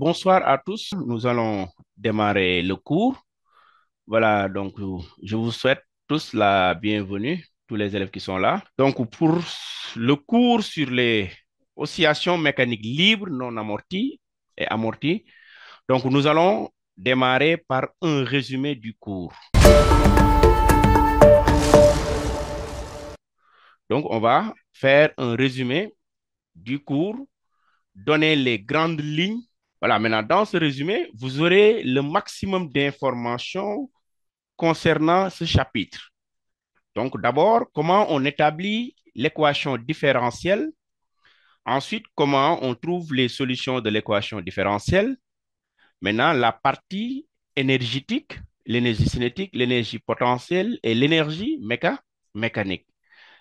Bonsoir à tous. Nous allons démarrer le cours. Voilà, donc je vous souhaite tous la bienvenue, tous les élèves qui sont là. Donc pour le cours sur les oscillations mécaniques libres non amorties et amorties, donc nous allons démarrer par un résumé du cours. Donc on va faire un résumé du cours, donner les grandes lignes. Voilà, maintenant dans ce résumé, vous aurez le maximum d'informations concernant ce chapitre. Donc, d'abord, comment on établit l'équation différentielle. Ensuite, comment on trouve les solutions de l'équation différentielle. Maintenant, la partie énergétique, l'énergie cinétique, l'énergie potentielle et l'énergie mécanique.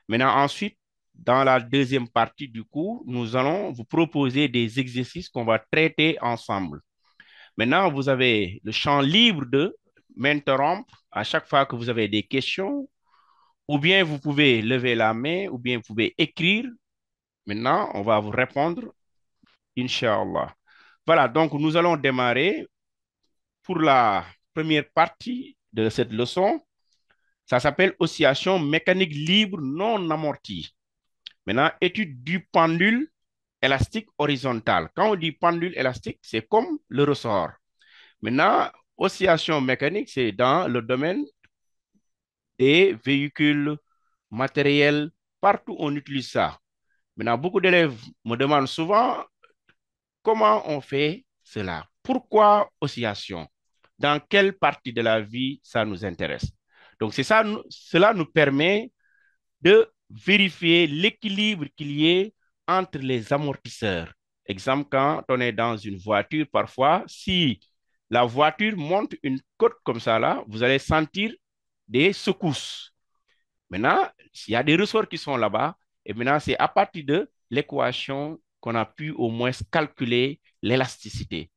Maintenant, ensuite, dans la deuxième partie du cours, nous allons vous proposer des exercices qu'on va traiter ensemble. Maintenant, vous avez le champ libre de m'interrompre à chaque fois que vous avez des questions, ou bien vous pouvez lever la main, ou bien vous pouvez écrire. Maintenant, on va vous répondre, Inch'Allah. Voilà, donc nous allons démarrer pour la première partie de cette leçon. Ça s'appelle oscillation mécanique libre non amortie. Maintenant, étude du pendule élastique horizontal. Quand on dit pendule élastique, c'est comme le ressort. Maintenant, oscillation mécanique, c'est dans le domaine des véhicules matériels. Partout, on utilise ça. Maintenant, beaucoup d'élèves me demandent souvent comment on fait cela. Pourquoi oscillation? Dans quelle partie de la vie ça nous intéresse? Donc, c'est ça, cela nous permet de vérifier l'équilibre qu'il y ait entre les amortisseurs. Exemple, quand on est dans une voiture, parfois, si la voiture monte une côte comme ça, là, vous allez sentir des secousses. Maintenant, il y a des ressorts qui sont là-bas, et maintenant, c'est à partir de l'équation qu'on a pu au moins calculer l'élasticité.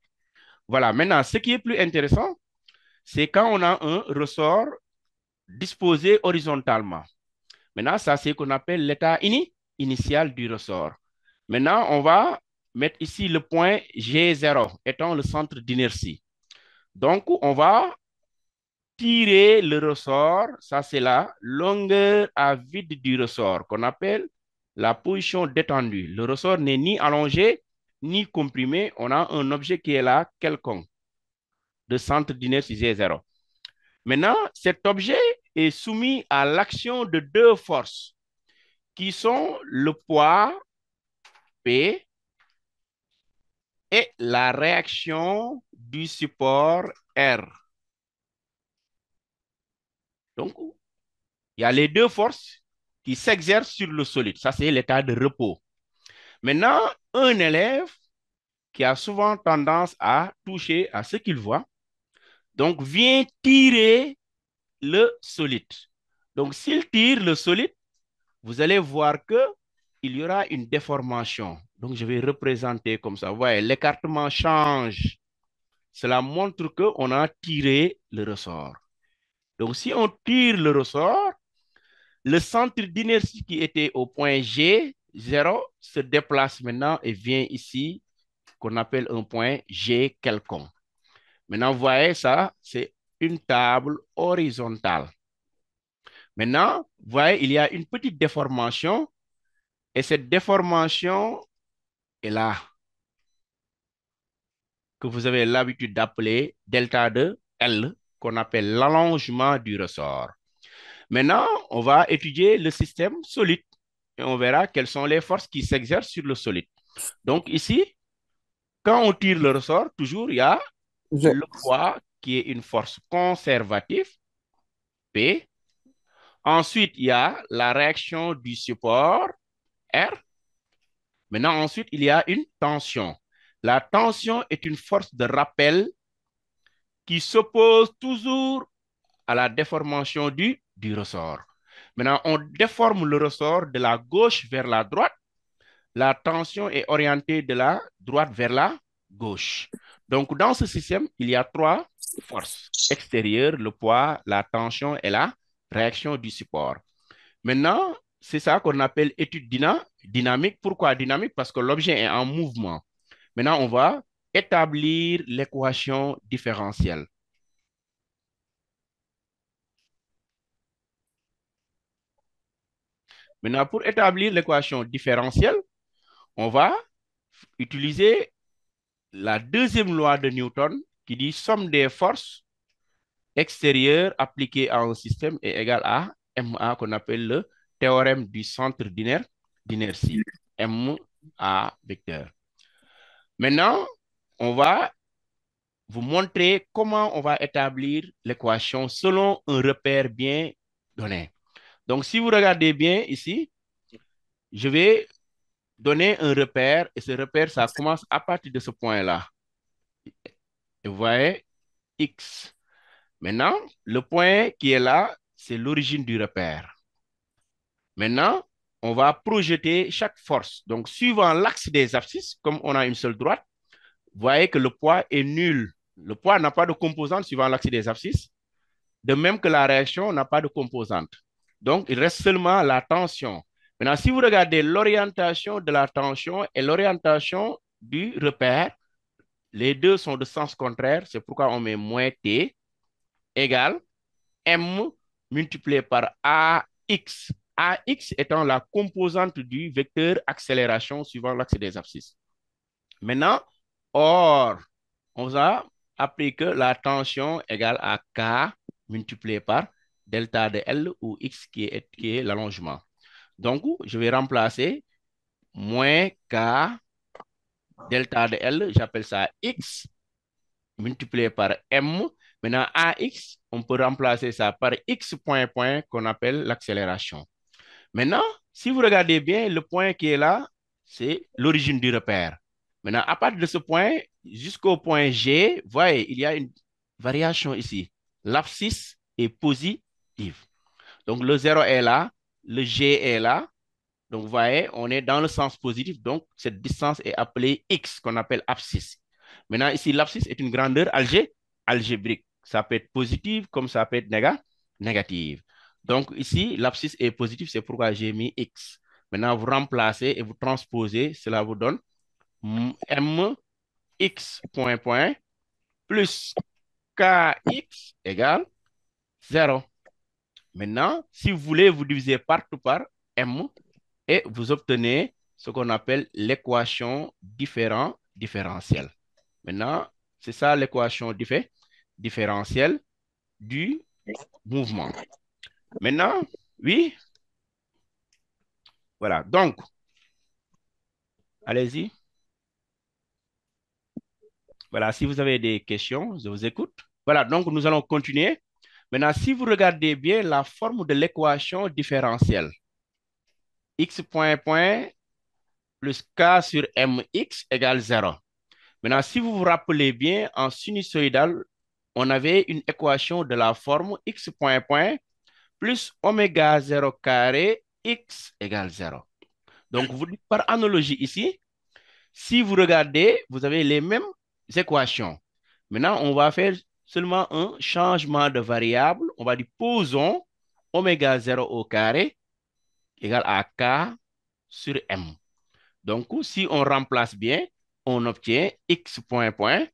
Voilà, maintenant, ce qui est plus intéressant, c'est quand on a un ressort disposé horizontalement. Maintenant, ça, c'est ce qu'on appelle l'état initial du ressort. Maintenant, on va mettre ici le point G0, étant le centre d'inertie. Donc, on va tirer le ressort, ça c'est la longueur à vide du ressort qu'on appelle la position détendue. Le ressort n'est ni allongé ni comprimé, on a un objet qui est là quelconque de centre d'inertie G0. Maintenant, cet objet est soumis à l'action de deux forces qui sont le poids P et la réaction du support R. Donc, il y a les deux forces qui s'exercent sur le solide. Ça, c'est l'état de repos. Maintenant, un élève qui a souvent tendance à toucher à ce qu'il voit, donc vient tirer le solide. Donc, s'il tire le solide, vous allez voir qu'il y aura une déformation. Donc, je vais représenter comme ça. Vous voyez, l'écartement change. Cela montre qu'on a tiré le ressort. Donc, si on tire le ressort, le centre d'inertie qui était au point G0 se déplace maintenant et vient ici, qu'on appelle un point G quelconque. Maintenant, vous voyez ça, c'est une table horizontale. Maintenant, vous voyez, il y a une petite déformation et cette déformation est là, que vous avez l'habitude d'appeler delta de L, qu'on appelle l'allongement du ressort. Maintenant, on va étudier le système solide et on verra quelles sont les forces qui s'exercent sur le solide. Donc ici, quand on tire le ressort, toujours il y a Je- le poids qui est une force conservative, P. Ensuite, il y a la réaction du support, R. Maintenant, ensuite, il y a une tension. La tension est une force de rappel qui s'oppose toujours à la déformation du ressort. Maintenant, on déforme le ressort de la gauche vers la droite. La tension est orientée de la droite vers la gauche. Donc, dans ce système, il y a trois forces extérieures, le poids, la tension et la réaction du support. Maintenant, c'est ça qu'on appelle étude dynamique. Pourquoi dynamique? Parce que l'objet est en mouvement. Maintenant, on va établir l'équation différentielle. Maintenant, pour établir l'équation différentielle, on va utiliser la deuxième loi de Newton qui dit somme des forces extérieures appliquées à un système est égale à MA qu'on appelle le théorème du centre d'inertie. MA vecteur. Maintenant, on va vous montrer comment on va établir l'équation selon un repère bien donné. Donc, si vous regardez bien ici, je vais donner un repère et ce repère, ça commence à partir de ce point-là. Et vous voyez, X. Maintenant, le point qui est là, c'est l'origine du repère. Maintenant, on va projeter chaque force. Donc, suivant l'axe des abscisses, comme on a une seule droite, vous voyez que le poids est nul. Le poids n'a pas de composante suivant l'axe des abscisses, de même que la réaction n'a pas de composante. Donc, il reste seulement la tension. Maintenant, si vous regardez l'orientation de la tension et l'orientation du repère, les deux sont de sens contraire. C'est pourquoi on met moins T égale M multiplié par AX. AX étant la composante du vecteur accélération suivant l'axe des abscisses. Maintenant, or, on a appris que la tension égale à K multiplié par delta de L ou X qui est l'allongement. Donc, je vais remplacer moins K delta de L, j'appelle ça X multiplié par M. Maintenant, AX, on peut remplacer ça par X point point qu'on appelle l'accélération. Maintenant, si vous regardez bien, le point qui est là, c'est l'origine du repère. Maintenant, à partir de ce point jusqu'au point G, voyez, il y a une variation ici. L'abscisse est positive. Donc, le 0 est là, le G est là. Donc, vous voyez, on est dans le sens positif. Donc, cette distance est appelée X, qu'on appelle abscisse. Maintenant, ici, l'abscisse est une grandeur algébrique. Ça peut être positive comme ça peut être négative. Donc, ici, l'abscisse est positive, c'est pourquoi j'ai mis X. Maintenant, vous remplacez et vous transposez, cela vous donne MX point point plus KX égale 0. Maintenant, si vous voulez, vous divisez partout par M et vous obtenez ce qu'on appelle l'équation différentielle. Maintenant, c'est ça l'équation différentielle du mouvement. Maintenant, oui, voilà. Donc, allez-y. Voilà, si vous avez des questions, je vous écoute. Voilà, donc nous allons continuer. Maintenant, si vous regardez bien la forme de l'équation différentielle, x point point plus k sur mx égale 0. Maintenant, si vous vous rappelez bien, en sinusoïdal, on avait une équation de la forme x point point plus oméga 0 carré x égale 0. Donc, vous dites par analogie ici, si vous regardez, vous avez les mêmes équations. Maintenant, on va faire seulement un changement de variable. On va dire posons oméga 0 au carré égale à k sur m. Donc, si on remplace bien, on obtient x point point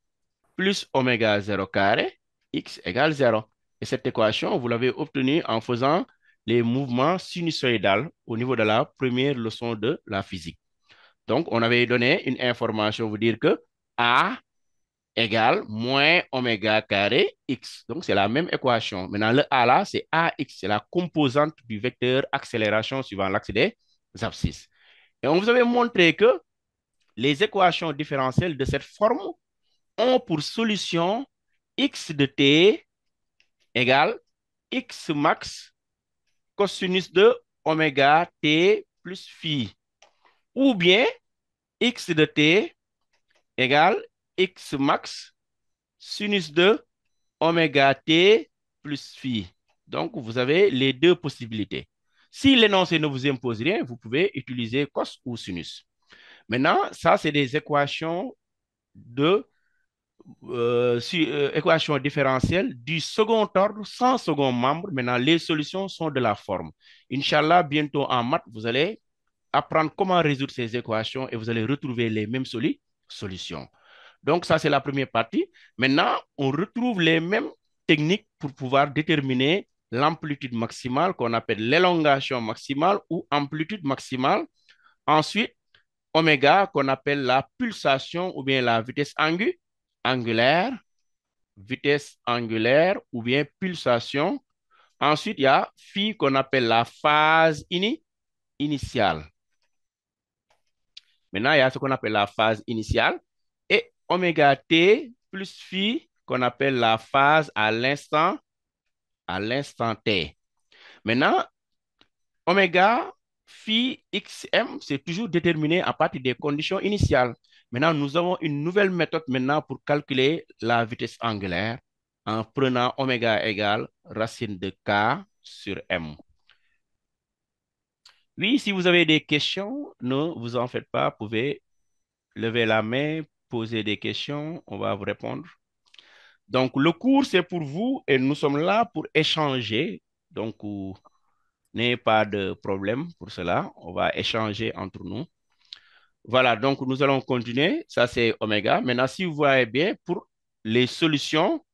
plus oméga 0 carré, x égale 0. Et cette équation, vous l'avez obtenue en faisant les mouvements sinusoïdales au niveau de la première leçon de la physique. Donc, on avait donné une information, vous dire que A égale moins oméga carré x. Donc, c'est la même équation. Maintenant, le A là, c'est AX, c'est la composante du vecteur accélération suivant l'axe des abscisses. Et on vous avait montré que les équations différentielles de cette forme ont pour solution x de t égale x max cosinus de oméga t plus phi. Ou bien x de t égale x max sinus de oméga t plus phi. Donc, vous avez les deux possibilités. Si l'énoncé ne vous impose rien, vous pouvez utiliser cos ou sinus. Maintenant, ça, c'est des équations de équation différentielle du second ordre sans second membre. Maintenant, les solutions sont de la forme. Inch'Allah, bientôt en maths, vous allez apprendre comment résoudre ces équations et vous allez retrouver les mêmes solutions. Donc, ça, c'est la première partie. Maintenant, on retrouve les mêmes techniques pour pouvoir déterminer l'amplitude maximale qu'on appelle l'élongation maximale ou amplitude maximale. Ensuite, oméga qu'on appelle la pulsation ou bien la angulaire, vitesse angulaire ou bien pulsation. Ensuite, il y a phi qu'on appelle la phase initiale. Maintenant, il y a ce qu'on appelle la phase initiale et oméga t plus phi qu'on appelle la phase à l'instant t. Maintenant, oméga phi xm, c'est toujours déterminé à partir des conditions initiales. Maintenant, nous avons une nouvelle méthode maintenant pour calculer la vitesse angulaire en prenant oméga égale racine de k sur m. Oui, si vous avez des questions, ne vous en faites pas, vous pouvez lever la main, poser des questions, on va vous répondre. Donc, le cours, c'est pour vous et nous sommes là pour échanger. Donc, n'ayez pas de problème pour cela. On va échanger entre nous. Voilà, donc nous allons continuer. Ça, c'est oméga. Maintenant, si vous voyez bien, pour les solutions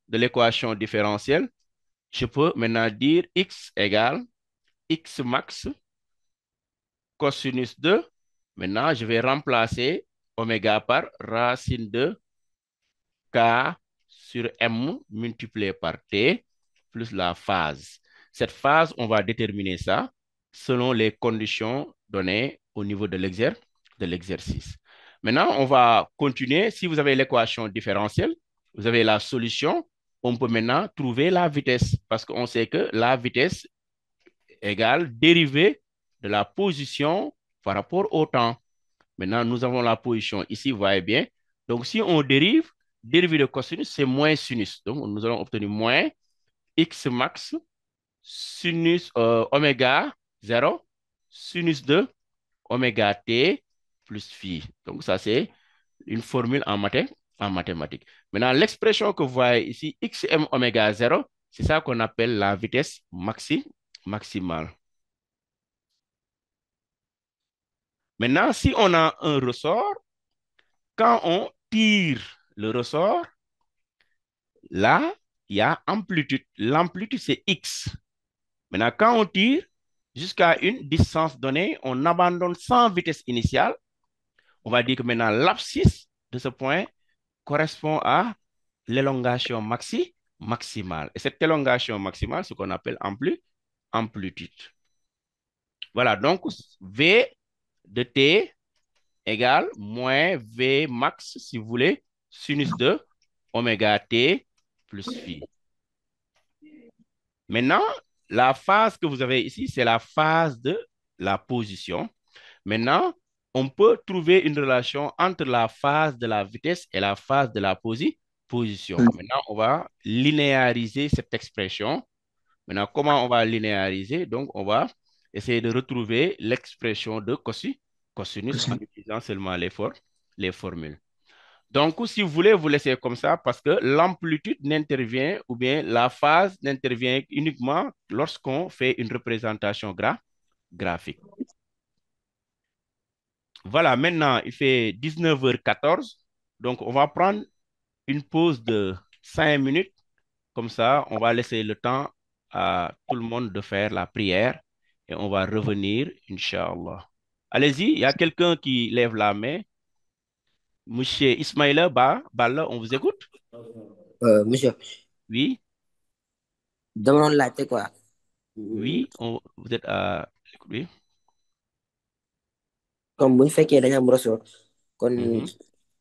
de l'équation différentielle, je peux maintenant dire x égale x max cosinus de. Maintenant, je vais remplacer oméga par racine de K sur M multiplié par T plus la phase. Cette phase, on va déterminer ça selon les conditions données au niveau de l'exercice. Maintenant, on va continuer. Si vous avez l'équation différentielle, vous avez la solution. On peut maintenant trouver la vitesse parce qu'on sait que la vitesse égale dérivée de la position par rapport au temps. Maintenant, nous avons la position ici, vous voyez bien. Donc, si on dérive, dérivé de cosinus, c'est moins sinus. Donc, nous allons obtenir moins x max sinus oméga 0 sinus de oméga t plus phi. Donc, ça, c'est une formule en mathématiques. Maintenant, l'expression que vous voyez ici, xm oméga 0, c'est ça qu'on appelle la vitesse maximale. Maintenant, si on a un ressort, quand on tire le ressort, là, il y a amplitude. L'amplitude, c'est X. Maintenant, quand on tire jusqu'à une distance donnée, on abandonne sans vitesse initiale. On va dire que maintenant, l'abscisse de ce point correspond à l'élongation maximale. Et cette élongation maximale, ce qu'on appelle amplitude. Voilà, donc V de T égale moins V max, si vous voulez, sinus de oméga T plus phi. Maintenant, la phase que vous avez ici, c'est la phase de la position. Maintenant, on peut trouver une relation entre la phase de la vitesse et la phase de la position. Maintenant, on va linéariser cette expression. Maintenant, comment on va linéariser? Donc, on va essayer de retrouver l'expression de cosinus en utilisant seulement les formules. Donc, si vous voulez, vous laissez comme ça parce que l'amplitude n'intervient ou bien la phase n'intervient uniquement lorsqu'on fait une représentation graphique. Voilà, maintenant, il fait 19h14. Donc, on va prendre une pause de 5 minutes. Comme ça, on va laisser le temps à tout le monde de faire la prière et on va revenir, Inch'Allah. Allez-y, il y a quelqu'un qui lève la main. Monsieur Ismaïla Balla, on vous écoute? Monsieur, Oui, dama doon laajte quoi. oui, vous êtes à l'écoute, oui. Comme bu ñu fekkee dañu am ressort kon Mhm.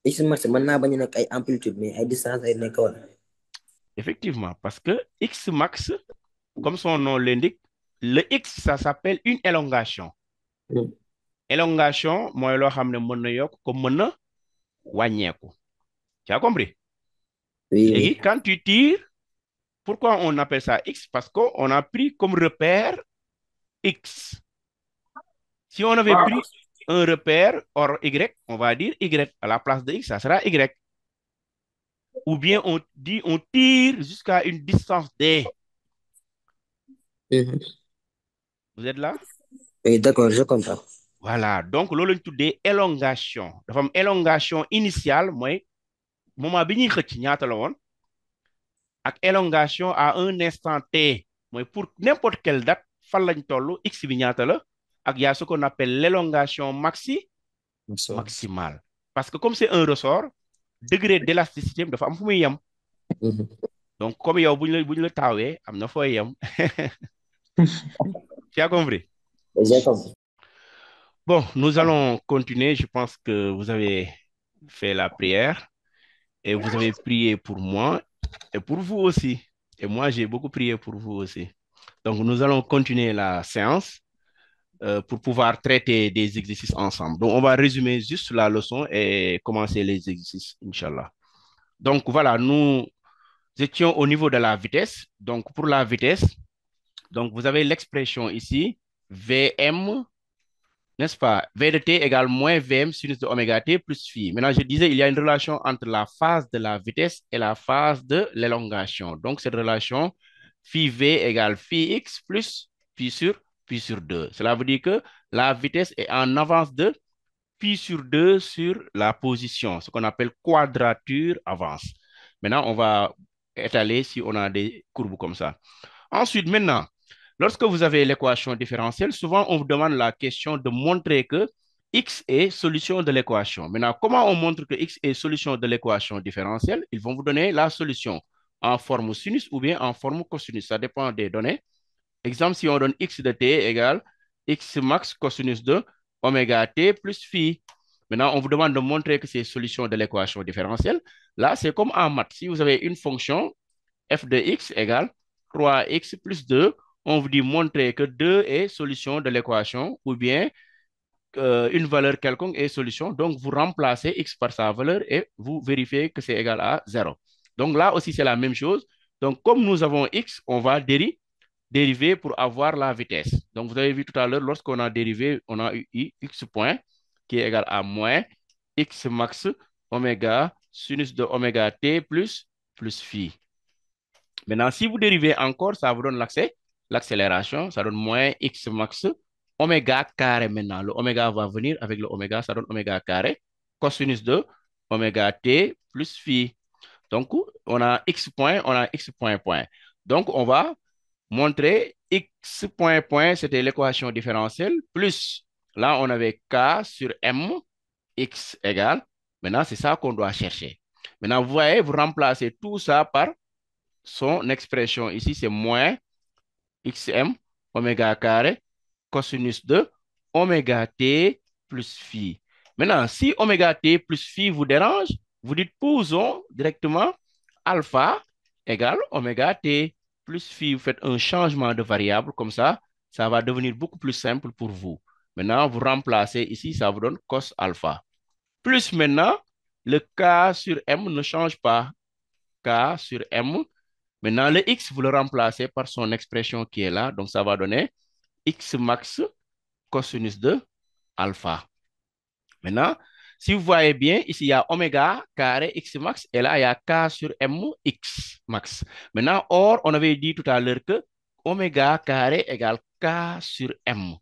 x max mën naa bañ a nekk ay amplitude mais ay distance ay nekk wala. Effectivement, parce que X max, comme son nom l'indique, le X, ça s'appelle une élongation. Hmm. Élongation, moi, loo xam ne mën na yokk comme mën na wàññeeku. Tu as compris? Oui, oui. Léegi, quand tu tires, pourquoi on appelle ça X? Parce qu'on a pris comme repère X. Si on avait pris un repère hors Y, on va dire Y. À la place de X, ça sera Y. Ou bien on dit on tire jusqu'à une distance D. Mhm. Vous êtes là? Oui, d'accord, je comprends. Voilà. Donc, loolu lañ tuddee élongation. Dafa am élongation initiale mooy moment bi ñuy xëcc ñaata la woon ak élongation à un instant T mooy pour n'importe quelle date fan lañ toll x bi ñaata la ak y a ce qu'on appelle l'élongation maximale parce que comme c'est un ressort degré d'élasticité dafa am fu muy yem donc comme yow bu ñu la taawee am na fooy yem tu as compris? J'ai compris. Bon, nous allons continuer. Je pense que vous avez fait la prière et vous avez prié pour moi et pour vous aussi. Et moi, j'ai beaucoup prié pour vous aussi. Donc, nous allons continuer la séance pour pouvoir traiter des exercices ensemble. Donc, on va résumer juste la leçon et commencer les exercices, Inch'Allah. Donc, voilà, nous étions au niveau de la vitesse. Donc, pour la vitesse, donc vous avez l'expression ici, Vm, n'est-ce pas? V de t égale moins Vm sinus de oméga t plus phi. Maintenant, je disais, il y a une relation entre la phase de la vitesse et la phase de l'élongation. Donc, cette relation, phi v égale phi x plus phi sur 2. Cela veut dire que la vitesse est en avance de pi sur 2 sur la position, ce qu'on appelle quadrature avance. Maintenant, on va étaler si on a des courbes comme ça. Ensuite, maintenant, lorsque vous avez l'équation différentielle, souvent on vous demande la question de montrer que x est solution de l'équation. Maintenant, comment on montre que x est solution de l'équation différentielle? Ils vont vous donner la solution en forme sinus ou bien en forme cosinus. Ça dépend des données. Exemple, si on donne x de t égale x max cosinus de oméga t plus phi. Maintenant, on vous demande de montrer que c'est solution de l'équation différentielle. Là, c'est comme en maths. Si vous avez une fonction f de x égale 3x plus 2, on vous dit montrer que 2 est solution de l'équation ou bien une valeur quelconque est solution. Donc, vous remplacez x par sa valeur et vous vérifiez que c'est égal à 0. Donc, là aussi, c'est la même chose. Donc, comme nous avons x, on va dériver pour avoir la vitesse. Donc, vous avez vu tout à l'heure, lorsqu'on a dérivé, on a eu x point qui est égal à moins x max oméga sinus de oméga t plus phi. Maintenant, si vous dérivez encore, ça vous donne l'accélération, ça donne moins x max oméga carré maintenant. Le oméga va venir avec le oméga, ça donne oméga carré, cosinus de oméga t plus phi. Donc, on a x point, on a x point point. Donc, on va montrer x point point, c'était l'équation différentielle, plus, là, on avait k sur m, x égale. Maintenant, c'est ça qu'on doit chercher. Maintenant, vous voyez, vous remplacez tout ça par son expression ici, c'est moins xm oméga carré cosinus de oméga t plus phi. Maintenant, si oméga t plus phi vous dérange, vous dites posons directement alpha égale oméga t plus phi. Vous faites un changement de variable comme ça va devenir beaucoup plus simple pour vous. Maintenant, vous remplacez ici, ça vous donne cos alpha. Plus maintenant, le k sur m ne change pas. K sur m. Maintenant, le x, vous le remplacez par son expression qui est là. Donc, ça va donner x max cosinus de alpha. Maintenant, si vous voyez bien, ici, il y a oméga carré x max et là, il y a k sur m x max. Maintenant, or, on avait dit tout à l'heure que oméga carré égale k sur m.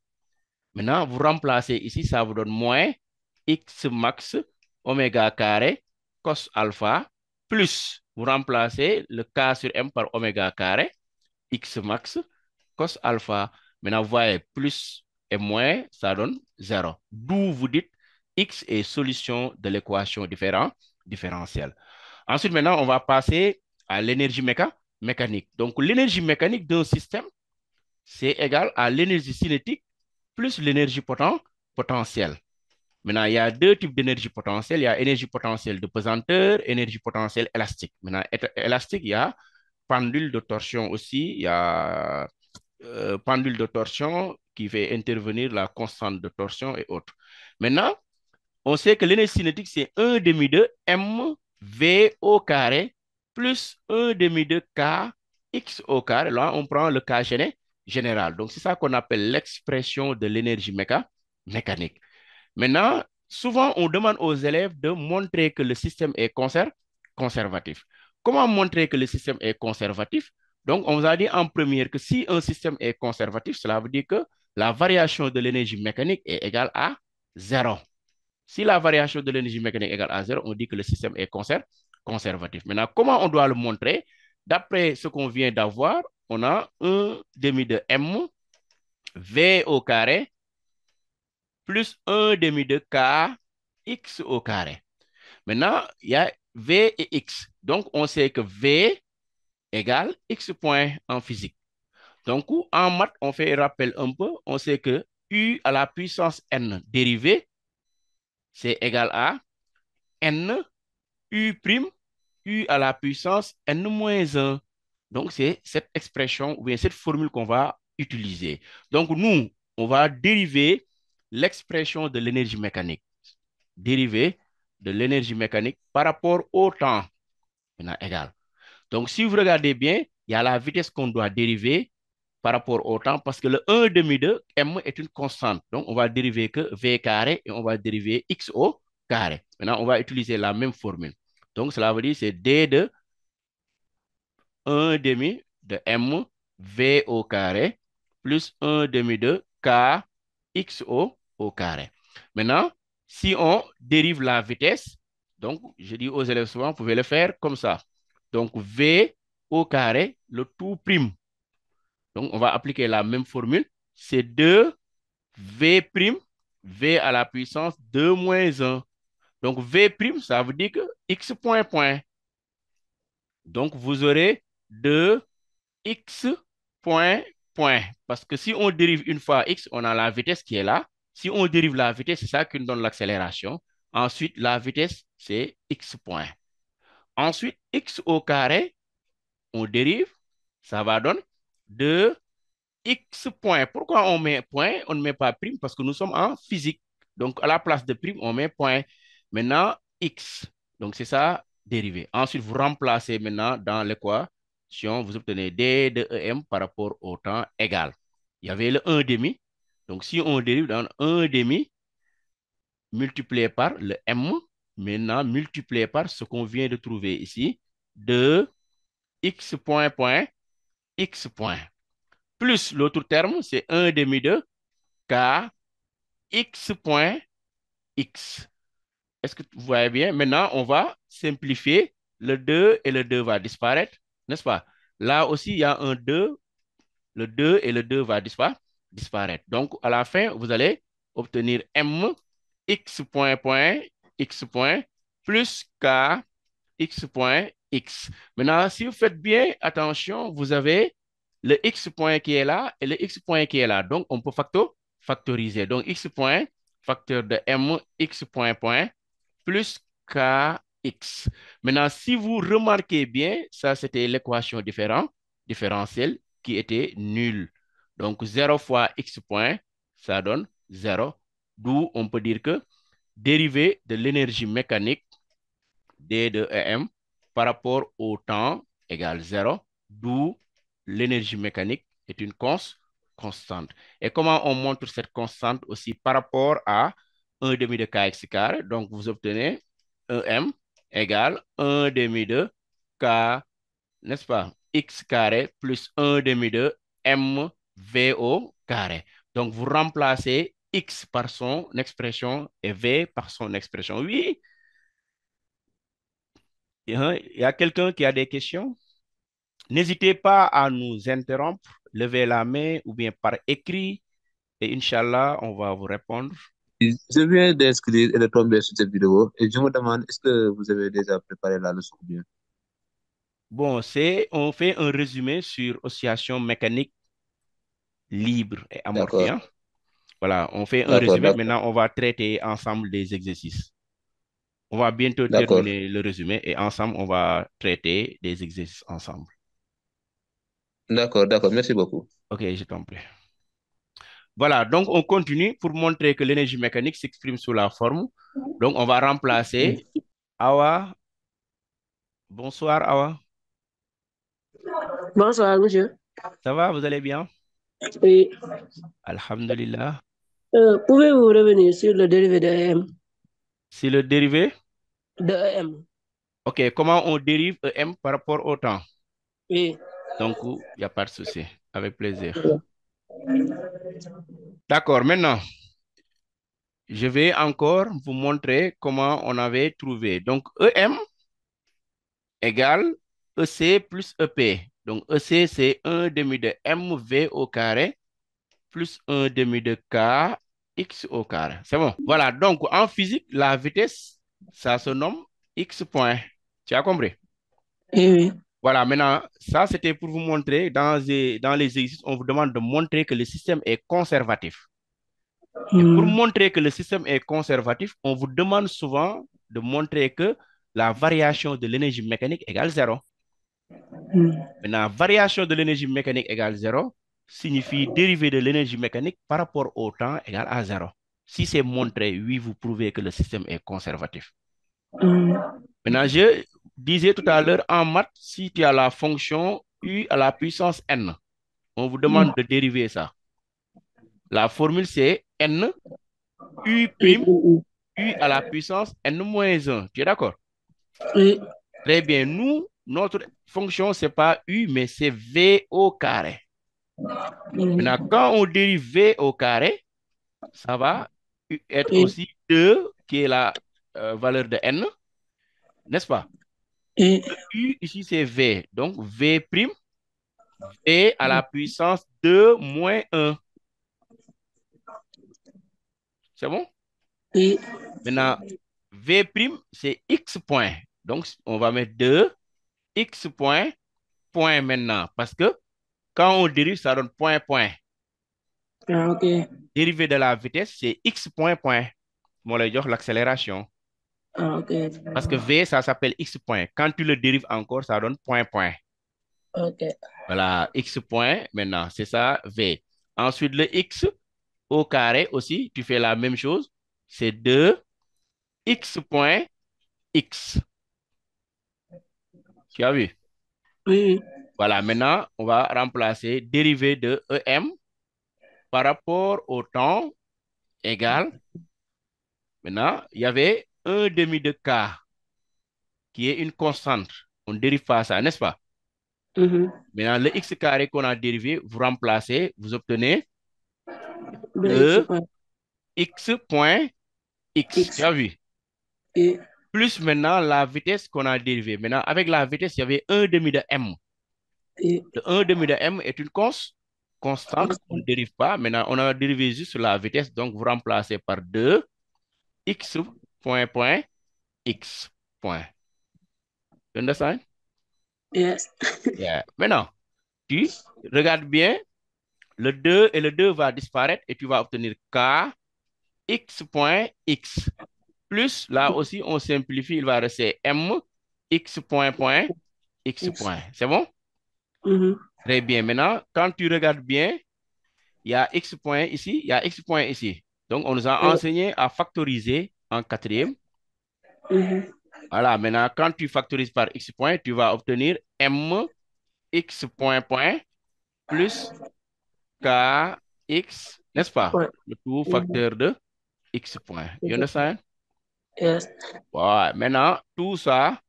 Maintenant, vous remplacez ici, ça vous donne moins x max oméga carré cos alpha plus, vous remplacez le k sur m par oméga carré x max cos alpha. Maintenant, vous voyez plus et moins, ça donne 0. D'où vous dites x est solution de l'équation différentielle. Ensuite, maintenant, on va passer à l'énergie mécanique. Donc, l'énergie mécanique d'un système, c'est égal à l'énergie cinétique plus l'énergie potentielle. Maintenant, il y a deux types d'énergie potentielle. Il y a énergie potentielle de pesanteur, énergie potentielle élastique. Maintenant, élastique, il y a pendule de torsion aussi. Il y a pendule de torsion qui fait intervenir la constante de torsion et autres. Maintenant, on sait que l'énergie cinétique, c'est 1 demi de mv au carré plus 1 demi de kx au carré. Là, on prend le cas général. Donc, c'est ça qu'on appelle l'expression de l'énergie mécanique. Maintenant, souvent, on demande aux élèves de montrer que le système est conservatif. Comment montrer que le système est conservatif? Donc, on vous a dit en première que si un système est conservatif, cela veut dire que la variation de l'énergie mécanique est égale à 0. Si la variation de l'énergie mécanique est égale à 0, on dit que le système est conservatif. Maintenant, comment on doit le montrer? D'après ce qu'on vient d'avoir, on a 1 demi de M V au carré plus 1 demi de K X au carré. Maintenant, il y a V et X. Donc, on sait que V égale X point en physique. Donc, en maths, on fait rappel un peu. On sait que U à la puissance N dérivée, c'est égal à N U prime U à la puissance N moins 1. Donc, c'est cette expression ou bien cette formule qu'on va utiliser. Donc, nous, on va dériver l'expression de l'énergie mécanique. Dériver de l'énergie mécanique par rapport au temps. Maintenant, égal. Donc, si vous regardez bien, il y a la vitesse qu'on doit dériver par rapport au temps parce que le 1 demi de M est une constante. Donc, on va dériver que V carré et on va dériver X au carré. Maintenant, on va utiliser la même formule. Donc, cela veut dire que c'est D de 1 demi de M V au carré plus 1 demi de K X au carré. Maintenant, si on dérive la vitesse, donc je dis aux élèves souvent, vous pouvez le faire comme ça. Donc, V au carré, le tout prime. Donc, on va appliquer la même formule. C'est 2 V prime, V à la puissance 2 moins 1. Donc, V prime, ça veut dire que X point point. Donc, vous aurez 2 X point point. Parce que si on dérive une fois X, on a la vitesse qui est là. Si on dérive la vitesse, c'est ça qui nous donne l'accélération. Ensuite, la vitesse, c'est X point. Ensuite, X au carré, on dérive, ça va donner 2 X point. Pourquoi on met point? On ne met pas prime parce que nous sommes en physique. Donc, à la place de prime, on met point. Maintenant, X. Donc, c'est ça, dérivé. Ensuite, vous remplacez maintenant dans l'équation, vous obtenez D de EM par rapport au temps égal. Il y avait le 1 demi. Donc, si on dérive dans 1 demi multiplié par le M, maintenant multiplié par ce qu'on vient de trouver ici, de X point point, X point. Plus l'autre terme, c'est 1 demi de K X point X. Est-ce que vous voyez bien? Maintenant, on va simplifier. Le 2 et le 2 va disparaître, n'est-ce pas? Là aussi, il y a un 2. Le 2 et le 2 va disparaître. Donc, à la fin, vous allez obtenir M X point point X point plus K X point X. Maintenant, si vous faites bien attention, vous avez le X point qui est là et le X point qui est là. Donc, on peut factoriser. Donc, X point, facteur de M, X point point, plus KX. Maintenant, si vous remarquez bien, ça, c'était l'équation différentielle qui était nulle. Donc, 0 fois X point, ça donne 0. D'où on peut dire que dérivée de l'énergie mécanique D de EM par rapport au temps égale 0, d'où l'énergie mécanique est une constante. Et comment on montre cette constante aussi par rapport à 1 demi de kx carré? Donc, vous obtenez EM égale 1 demi de k, n'est-ce pas, x carré plus 1 demi de mv au carré. Donc, vous remplacez x par son expression et v par son expression. Oui, il y a quelqu'un qui a des questions? N'hésitez pas à nous interrompre, lever la main ou bien par écrit et Inch'Allah, on va vous répondre. Je viens d'inscrire et de tomber sur cette vidéo et je me demande, est-ce que vous avez déjà préparé la leçon ou bien? Bon, on fait un résumé sur oscillation mécanique libre et amorphée, D'accord, hein. Voilà, on fait un d'accord, résumé. d'accord, Maintenant, on va traiter ensemble des exercices. On va bientôt d'accord, terminer le résumé et ensemble, on va traiter des exercices ensemble. d'accord, d'accord. Merci beaucoup. Ok, je t'en prie. Voilà, donc on continue pour montrer que l'énergie mécanique s'exprime sous la forme. Donc, on va remplacer Awa. Bonsoir, Awa. Bonsoir, monsieur. Ça va, vous allez bien? Oui. Alhamdulillah. Pouvez-vous revenir sur le dérivé de EM? C'est le dérivé. De EM. Ok, comment on dérive EM par rapport au temps? Oui. Donc, il n'y a pas de souci. Avec plaisir. D'accord, maintenant, je vais encore vous montrer comment on avait trouvé. Donc, EM, égale EC plus EP. Donc, EC, c'est 1 demi de MV au carré plus 1 demi de K X au carré. C'est bon. Voilà. Donc, en physique, la vitesse, ça se nomme X point. Tu as compris? Oui. Voilà. Maintenant, ça, c'était pour vous montrer, dans les exercices, on vous demande de montrer que le système est conservatif. Et pour montrer que le système est conservatif, on vous demande souvent de montrer que la variation de l'énergie mécanique égale 0. Maintenant, variation de l'énergie mécanique égale 0 signifie dérivée de l'énergie mécanique par rapport au temps égale à 0. Si c'est montré, oui, vous prouvez que le système est conservatif. Maintenant, je disais tout à l'heure, en maths, si tu as la fonction u à la puissance n, on vous demande de dériver ça. La formule, c'est n u prime u à la puissance n-1. Tu es d'accord? Oui. Très bien. Nous, notre fonction, ce n'est pas u, mais c'est v au carré. Maintenant, quand on dérive v au carré, ça va être aussi 2, qui est la valeur de n, n'est-ce pas? Oui. Le u, ici, c'est v. Donc, v prime, v à la puissance 2 moins 1. C'est bon? Oui. Maintenant, v prime, c'est x point. Donc, on va mettre 2, x point, point maintenant. Parce que quand on dérive, ça donne point, point. Ah, ok. Dérivée de la vitesse, c'est x point, point. Moi, je vais l'accélération. Ah, ok. Parce que v, ça s'appelle x point. Quand tu le dérives encore, ça donne point, point. Ok. Voilà, x point, maintenant, c'est ça, v. Ensuite, le x au carré aussi, tu fais la même chose. C'est 2 x point x. Tu as vu? Oui. Voilà, maintenant, on va remplacer dérivée de EM par rapport au temps égal. Maintenant, il y avait 1 demi de K qui est une constante. On ne dérive pas ça, n'est-ce pas? Maintenant, le x carré qu'on a dérivé, vous remplacez, vous obtenez X point. x point x. Tu as vu? Et Plus maintenant la vitesse qu'on a dérivée. Maintenant, avec la vitesse, il y avait 1 demi de m. Le 1 demi de m est une constante, on ne dérive pas. Maintenant, on a dérivé juste la vitesse, donc vous remplacez par 2 x point point x point. You understand? yes. Yeah. Maintenant, tu regardes bien, le 2 et le 2 va disparaître et tu vas obtenir k x point x. Plus, là aussi, on simplifie, il va rester m x point point x point. C'est bon? Très bien. Maintenant, quand tu regardes bien, il y a x point ici, il y a x point ici. Donc, on nous a enseigné à factoriser en quatrième. Voilà, maintenant, quand tu factorises par x point, tu vas obtenir m x point point plus k x, n'est-ce pas? Le tout facteur de x point. You understand? Yes. Ouais. Maintenant, tout ça,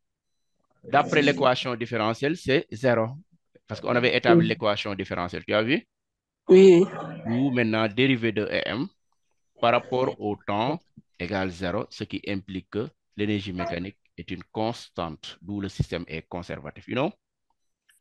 d'après l'équation différentielle, c'est 0. Parce qu'on avait établi l'équation différentielle. Tu as vu? Oui. Ou maintenant, dérivée de EM par rapport au temps égale 0, ce qui implique que l'énergie mécanique est une constante, d'où le système est conservatif. You know?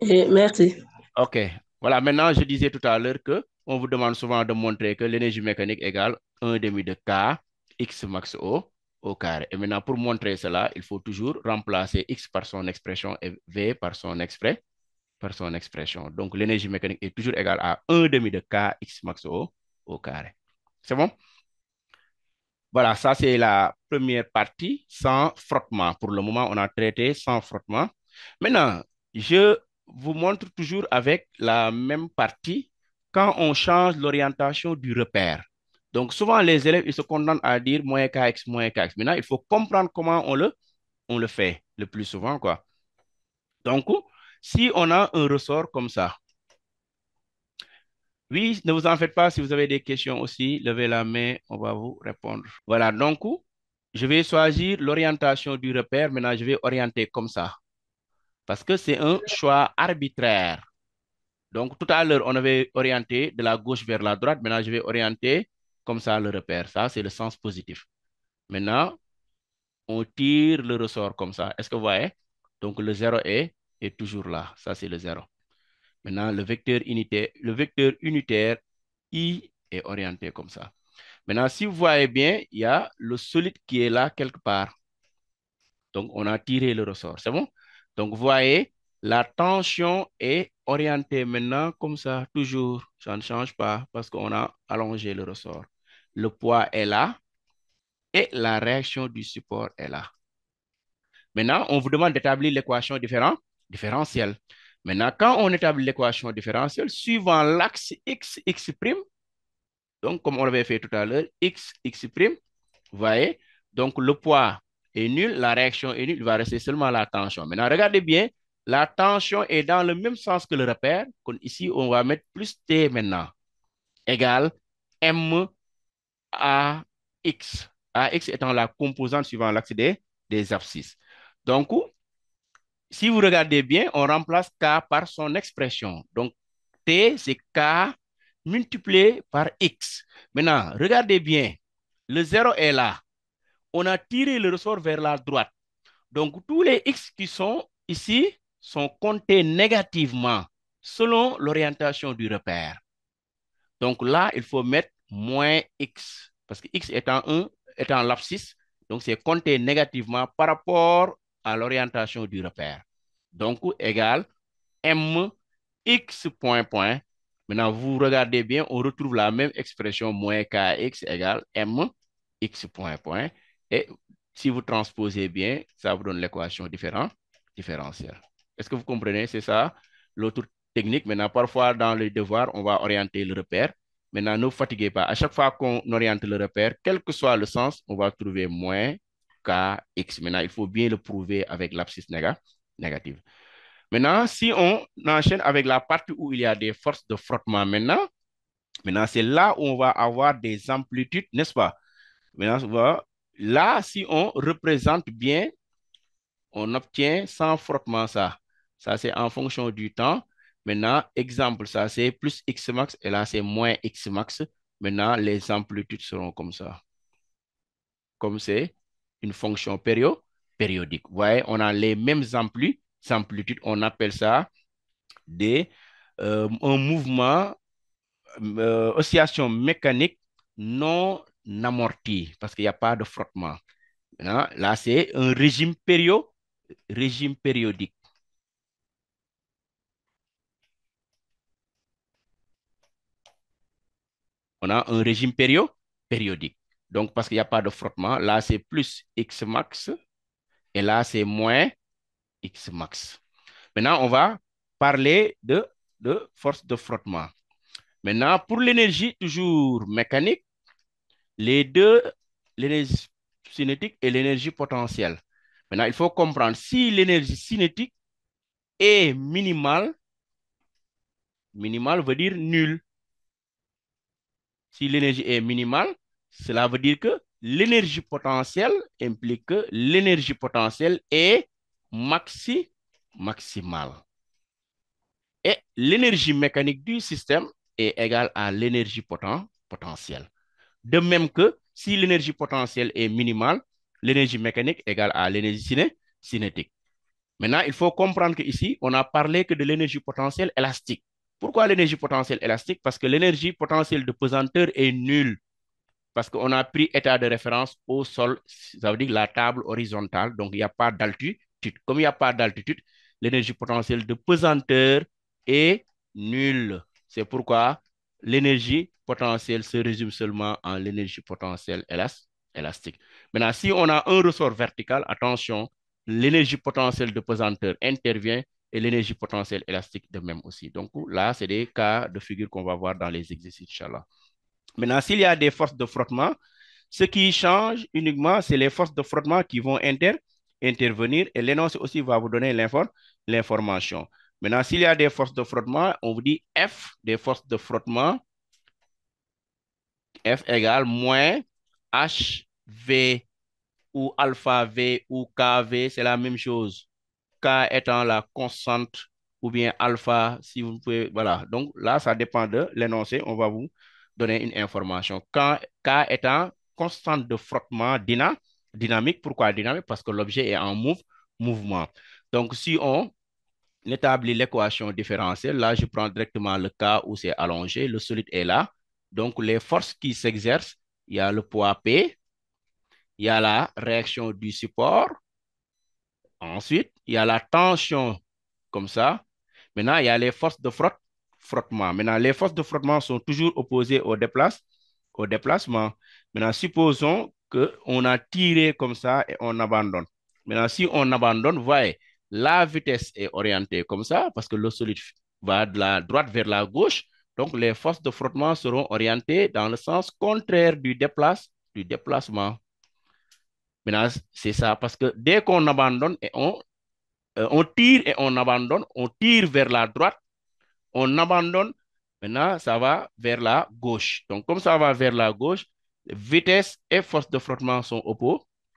Merci. OK. Voilà, maintenant, je disais tout à l'heure que on vous demande souvent de montrer que l'énergie mécanique égale 1 demi de K x max au carré. Et maintenant, pour montrer cela, il faut toujours remplacer x par son expression et v par son expression. Donc, l'énergie mécanique est toujours égale à 1 demi de K x max au carré. C'est bon? Voilà, ça c'est la première partie sans frottement. Pour le moment, on a traité sans frottement. Maintenant, je vous montre toujours avec la même partie quand on change l'orientation du repère. Donc, souvent, les élèves, ils se contentent à dire moins kx, moins kx. Maintenant, il faut comprendre comment on le fait le plus souvent, quoi. Donc, si on a un ressort comme ça, oui, ne vous en faites pas. Si vous avez des questions aussi, levez la main, on va vous répondre. Voilà, donc, je vais choisir l'orientation du repère. Maintenant, je vais orienter comme ça. Parce que c'est un choix arbitraire. Donc, tout à l'heure, on avait orienté de la gauche vers la droite. Maintenant, je vais orienter comme ça le repère. Ça, c'est le sens positif. Maintenant, on tire le ressort comme ça. Est-ce que vous voyez? Donc, le 0 est toujours là. Ça, c'est le 0. Maintenant, le vecteur unitaire I est orienté comme ça. Maintenant, si vous voyez bien, il y a le solide qui est là quelque part. Donc, on a tiré le ressort. C'est bon? Donc, vous voyez, la tension est orientée maintenant comme ça, toujours. Ça ne change pas parce qu'on a allongé le ressort. Le poids est là et la réaction du support est là. Maintenant, on vous demande d'établir l'équation différentielle. Maintenant, quand on établit l'équation différentielle, suivant l'axe x, x', donc comme on l'avait fait tout à l'heure, x, x', vous voyez, donc le poids est nul, la réaction est nulle, il va rester seulement la tension. Maintenant, regardez bien, la tension est dans le même sens que le repère. Donc, ici, on va mettre plus T maintenant, égale M AX. AX étant la composante suivant l'axe des abscisses. Donc, si vous regardez bien, on remplace K par son expression. Donc, T, c'est K multiplié par X. Maintenant, regardez bien, le 0 est là. On a tiré le ressort vers la droite. Donc, tous les X qui sont ici sont comptés négativement selon l'orientation du repère. Donc là, il faut mettre moins X parce que X étant l'abscisse, donc c'est compté négativement par rapport à l'orientation du repère. Donc, égal M X point point. Maintenant, vous regardez bien, on retrouve la même expression moins KX égale M X point point. Et si vous transposez bien, ça vous donne l'équation différentielle. Est-ce que vous comprenez? C'est ça l'autre technique. Maintenant, parfois, dans les devoirs, on va orienter le repère. Maintenant, ne vous fatiguez pas. À chaque fois qu'on oriente le repère, quel que soit le sens, on va trouver moins KX. Maintenant, il faut bien le prouver avec l'abscisse négative. Maintenant, si on enchaîne avec la partie où il y a des forces de frottement maintenant c'est là où on va avoir des amplitudes, n'est-ce pas? Maintenant, là, si on représente bien, on obtient sans frottement ça. Ça, c'est en fonction du temps. Maintenant, exemple, ça, c'est plus X max et là, c'est moins X max. Maintenant, les amplitudes seront comme ça. Comme c'est une fonction périodique. Vous voyez, on a les mêmes amplitudes. On appelle ça un mouvement, oscillation mécanique non amorti parce qu'il n'y a pas de frottement. Maintenant, là, c'est un régime périodique. On a un régime périodique. Donc, parce qu'il n'y a pas de frottement, là, c'est plus X max et là, c'est moins X max. Maintenant, on va parler de force de frottement. Maintenant, pour l'énergie toujours mécanique, les deux, l'énergie cinétique et l'énergie potentielle. Maintenant, il faut comprendre si l'énergie cinétique est minimale veut dire nulle. Si l'énergie est minimale, cela veut dire que l'énergie potentielle implique que l'énergie potentielle est maximale. Et l'énergie mécanique du système est égale à l'énergie potentielle. De même que si l'énergie potentielle est minimale, l'énergie mécanique est égale à l'énergie cinétique. Maintenant, il faut comprendre qu'ici, on a parlé que de l'énergie potentielle élastique. Pourquoi l'énergie potentielle élastique? Parce que l'énergie potentielle de pesanteur est nulle. Parce qu'on a pris état de référence au sol, ça veut dire la table horizontale, donc il n'y a pas d'altitude. Comme il n'y a pas d'altitude, l'énergie potentielle de pesanteur est nulle. C'est pourquoi l'énergie potentielle se résume seulement en l'énergie potentielle élastique. Maintenant, si on a un ressort vertical, attention, l'énergie potentielle de pesanteur intervient et l'énergie potentielle élastique de même aussi. Donc là, c'est des cas de figure qu'on va voir dans les exercices, Inch'Allah. Maintenant, s'il y a des forces de frottement, ce qui change uniquement, c'est les forces de frottement qui vont intervenir et l'énoncé aussi va vous donner l'information. Maintenant, s'il y a des forces de frottement, on vous dit F des forces de frottement. F égale moins HV ou alpha V ou KV, c'est la même chose. K étant la constante ou bien alpha, si vous pouvez, voilà. Donc là, ça dépend de l'énoncé, on va vous donner une information. K étant constante de frottement dynamique. Pourquoi dynamique? Parce que l'objet est en mouvement. Donc, si on établit l'équation différentielle, là, je prends directement le cas où c'est allongé, le solide est là. Donc, les forces qui s'exercent, il y a le poids P, il y a la réaction du support. Ensuite, il y a la tension comme ça. Maintenant, il y a les forces de frottement. Maintenant, les forces de frottement sont toujours opposées au déplacement. Maintenant, supposons qu'on a tiré comme ça et on abandonne. Maintenant, si on abandonne, vous voyez, la vitesse est orientée comme ça parce que le solide va de la droite vers la gauche. Donc, les forces de frottement seront orientées dans le sens contraire du déplacement. Maintenant, c'est ça parce que dès qu'on abandonne et on tire et on abandonne, on tire vers la droite, on abandonne, maintenant ça va vers la gauche. Donc comme ça va vers la gauche, vitesse et force de frottement sont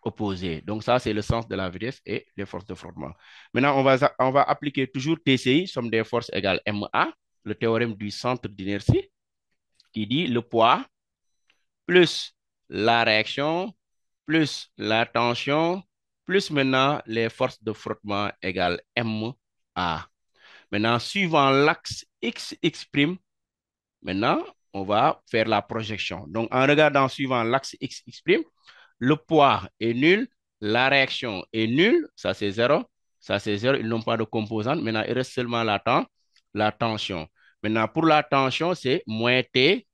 opposées. Donc ça c'est le sens de la vitesse et les forces de frottement. Maintenant on va appliquer toujours TCI, somme des forces égale MA, le théorème du centre d'inertie, qui dit le poids plus la réaction plus la tension plus maintenant les forces de frottement égale MA. Maintenant, suivant l'axe X', maintenant, on va faire la projection. Donc, en regardant suivant l'axe X', le poids est nul, la réaction est nulle, ça c'est 0, ça c'est 0, ils n'ont pas de composante. Maintenant, il reste seulement la tension. Maintenant, pour la tension, c'est moins T,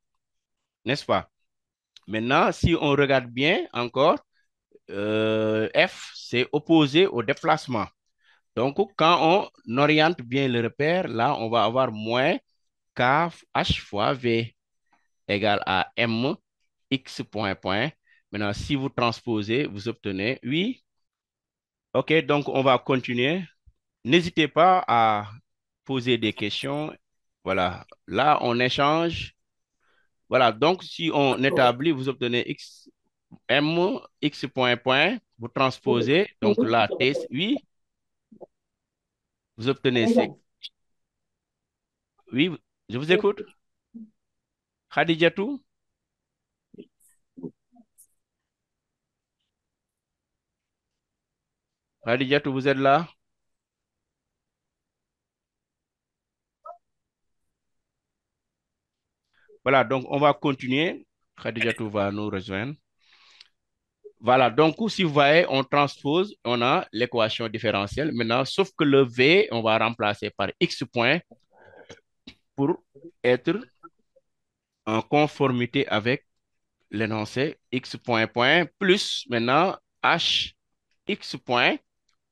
n'est-ce pas? Maintenant, si on regarde bien encore, F, c'est opposé au déplacement. Donc, quand on oriente bien le repère, là, on va avoir moins KH fois V égale à M X point point. Maintenant, si vous transposez, vous obtenez 8. OK, donc on va continuer. N'hésitez pas à poser des questions. Voilà, là, on échange. Voilà, donc si on établit, vous obtenez X, M, X point point, vous transposez, donc là, T, 8, vous obtenez C. Oui, je vous écoute. Khadijatou? Khadijatou, vous êtes là? Voilà, donc on va continuer. Khadijatou va nous rejoindre. Voilà, donc si vous voyez, on transpose, on a l'équation différentielle. Maintenant, sauf que le V, on va remplacer par X point pour être en conformité avec l'énoncé X point point plus maintenant H X point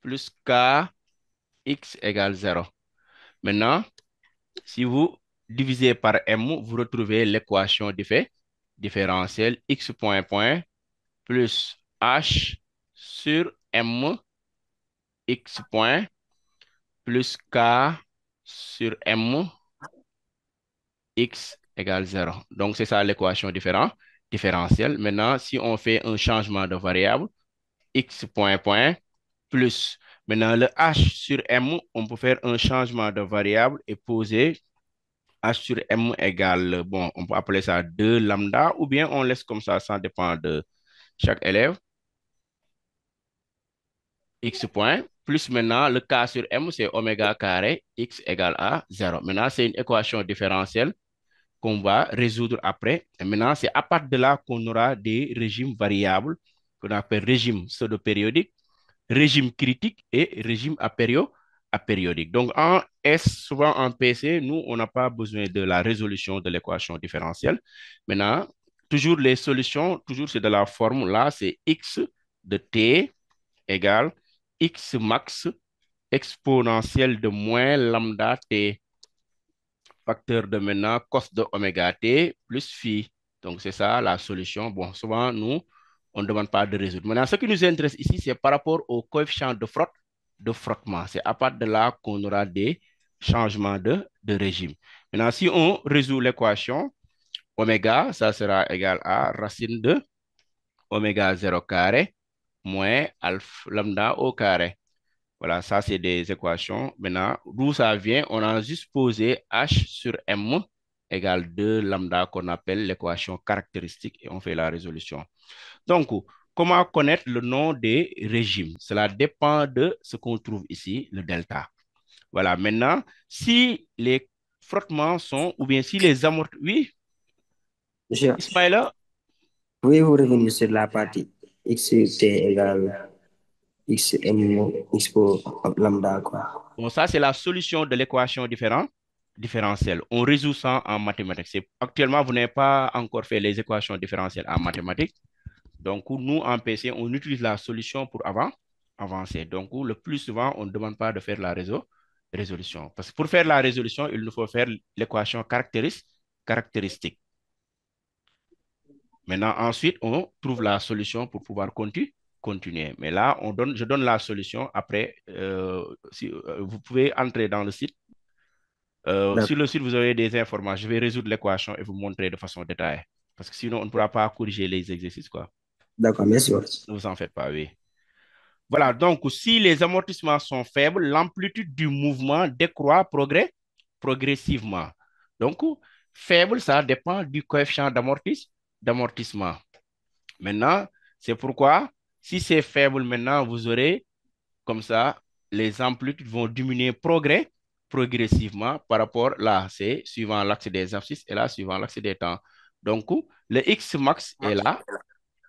plus K X égale 0. Maintenant, si vous divisez par M, vous retrouvez l'équation différentielle X point point plus H sur M X point plus K sur M X égale 0. Donc, c'est ça l'équation différentielle. Maintenant, si on fait un changement de variable, X point point plus, maintenant le H sur M, on peut faire un changement de variable et poser H sur M égale, bon, on peut appeler ça 2 lambda ou bien on laisse comme ça dépend de chaque élève. X point, plus maintenant le K sur M, c'est oméga carré, X égale à 0. Maintenant, c'est une équation différentielle qu'on va résoudre après. Et maintenant, c'est à partir de là qu'on aura des régimes variables qu'on appelle régime pseudo-périodique, régime critique et régime apériodique. Donc, en S, souvent en PC, nous, on n'a pas besoin de la résolution de l'équation différentielle. Maintenant, toujours les solutions, toujours c'est de la forme, là, c'est X de T égale X max exponentielle de moins lambda T, facteur de maintenant cos de oméga T plus phi. Donc, c'est ça la solution. Bon, souvent, nous, on ne demande pas de résoudre. Maintenant, ce qui nous intéresse ici, c'est par rapport au coefficient de frottement. C'est à partir de là qu'on aura des changements de régime. Maintenant, si on résout l'équation, oméga, ça sera égal à racine de oméga 0 carré moins alpha lambda au carré. Voilà, ça, c'est des équations. Maintenant, d'où ça vient? On a juste posé H sur M égale 2 lambda qu'on appelle l'équation caractéristique et on fait la résolution. Donc, comment connaître le nom des régimes? Cela dépend de ce qu'on trouve ici, le delta. Voilà, maintenant, si les frottements sont, ou bien si les amortissements... Oui, Monsieur, Ismaïla? pouvez-vous revenir sur la partie xt égale xm expo lambda, quoi? Bon, ça, c'est la solution de l'équation différentielle. On résout ça en mathématiques. Actuellement, vous n'avez pas encore fait les équations différentielles en mathématiques. Donc, nous, en PC, on utilise la solution pour avancer. Donc, le plus souvent, on ne demande pas de faire la résolution. Parce que pour faire la résolution, il nous faut faire l'équation caractéristique. Maintenant, ensuite, on trouve la solution pour pouvoir continuer. Mais là, je donne la solution. Après, vous pouvez entrer dans le site. Sur le site, vous avez des informations. Je vais résoudre l'équation et vous montrer de façon détaillée. Parce que sinon, on ne pourra pas corriger les exercices, quoi. D'accord, merci. Ne vous en faites pas, oui. Voilà, donc si les amortissements sont faibles, l'amplitude du mouvement décroît progressivement. Donc, faible, ça dépend du coefficient d'amortissement. Maintenant, c'est pourquoi, si c'est faible maintenant, vous aurez comme ça, les amplitudes vont diminuer progressivement par rapport là, c'est suivant l'axe des abscisses et là, suivant l'axe des temps. Donc, le X max est là.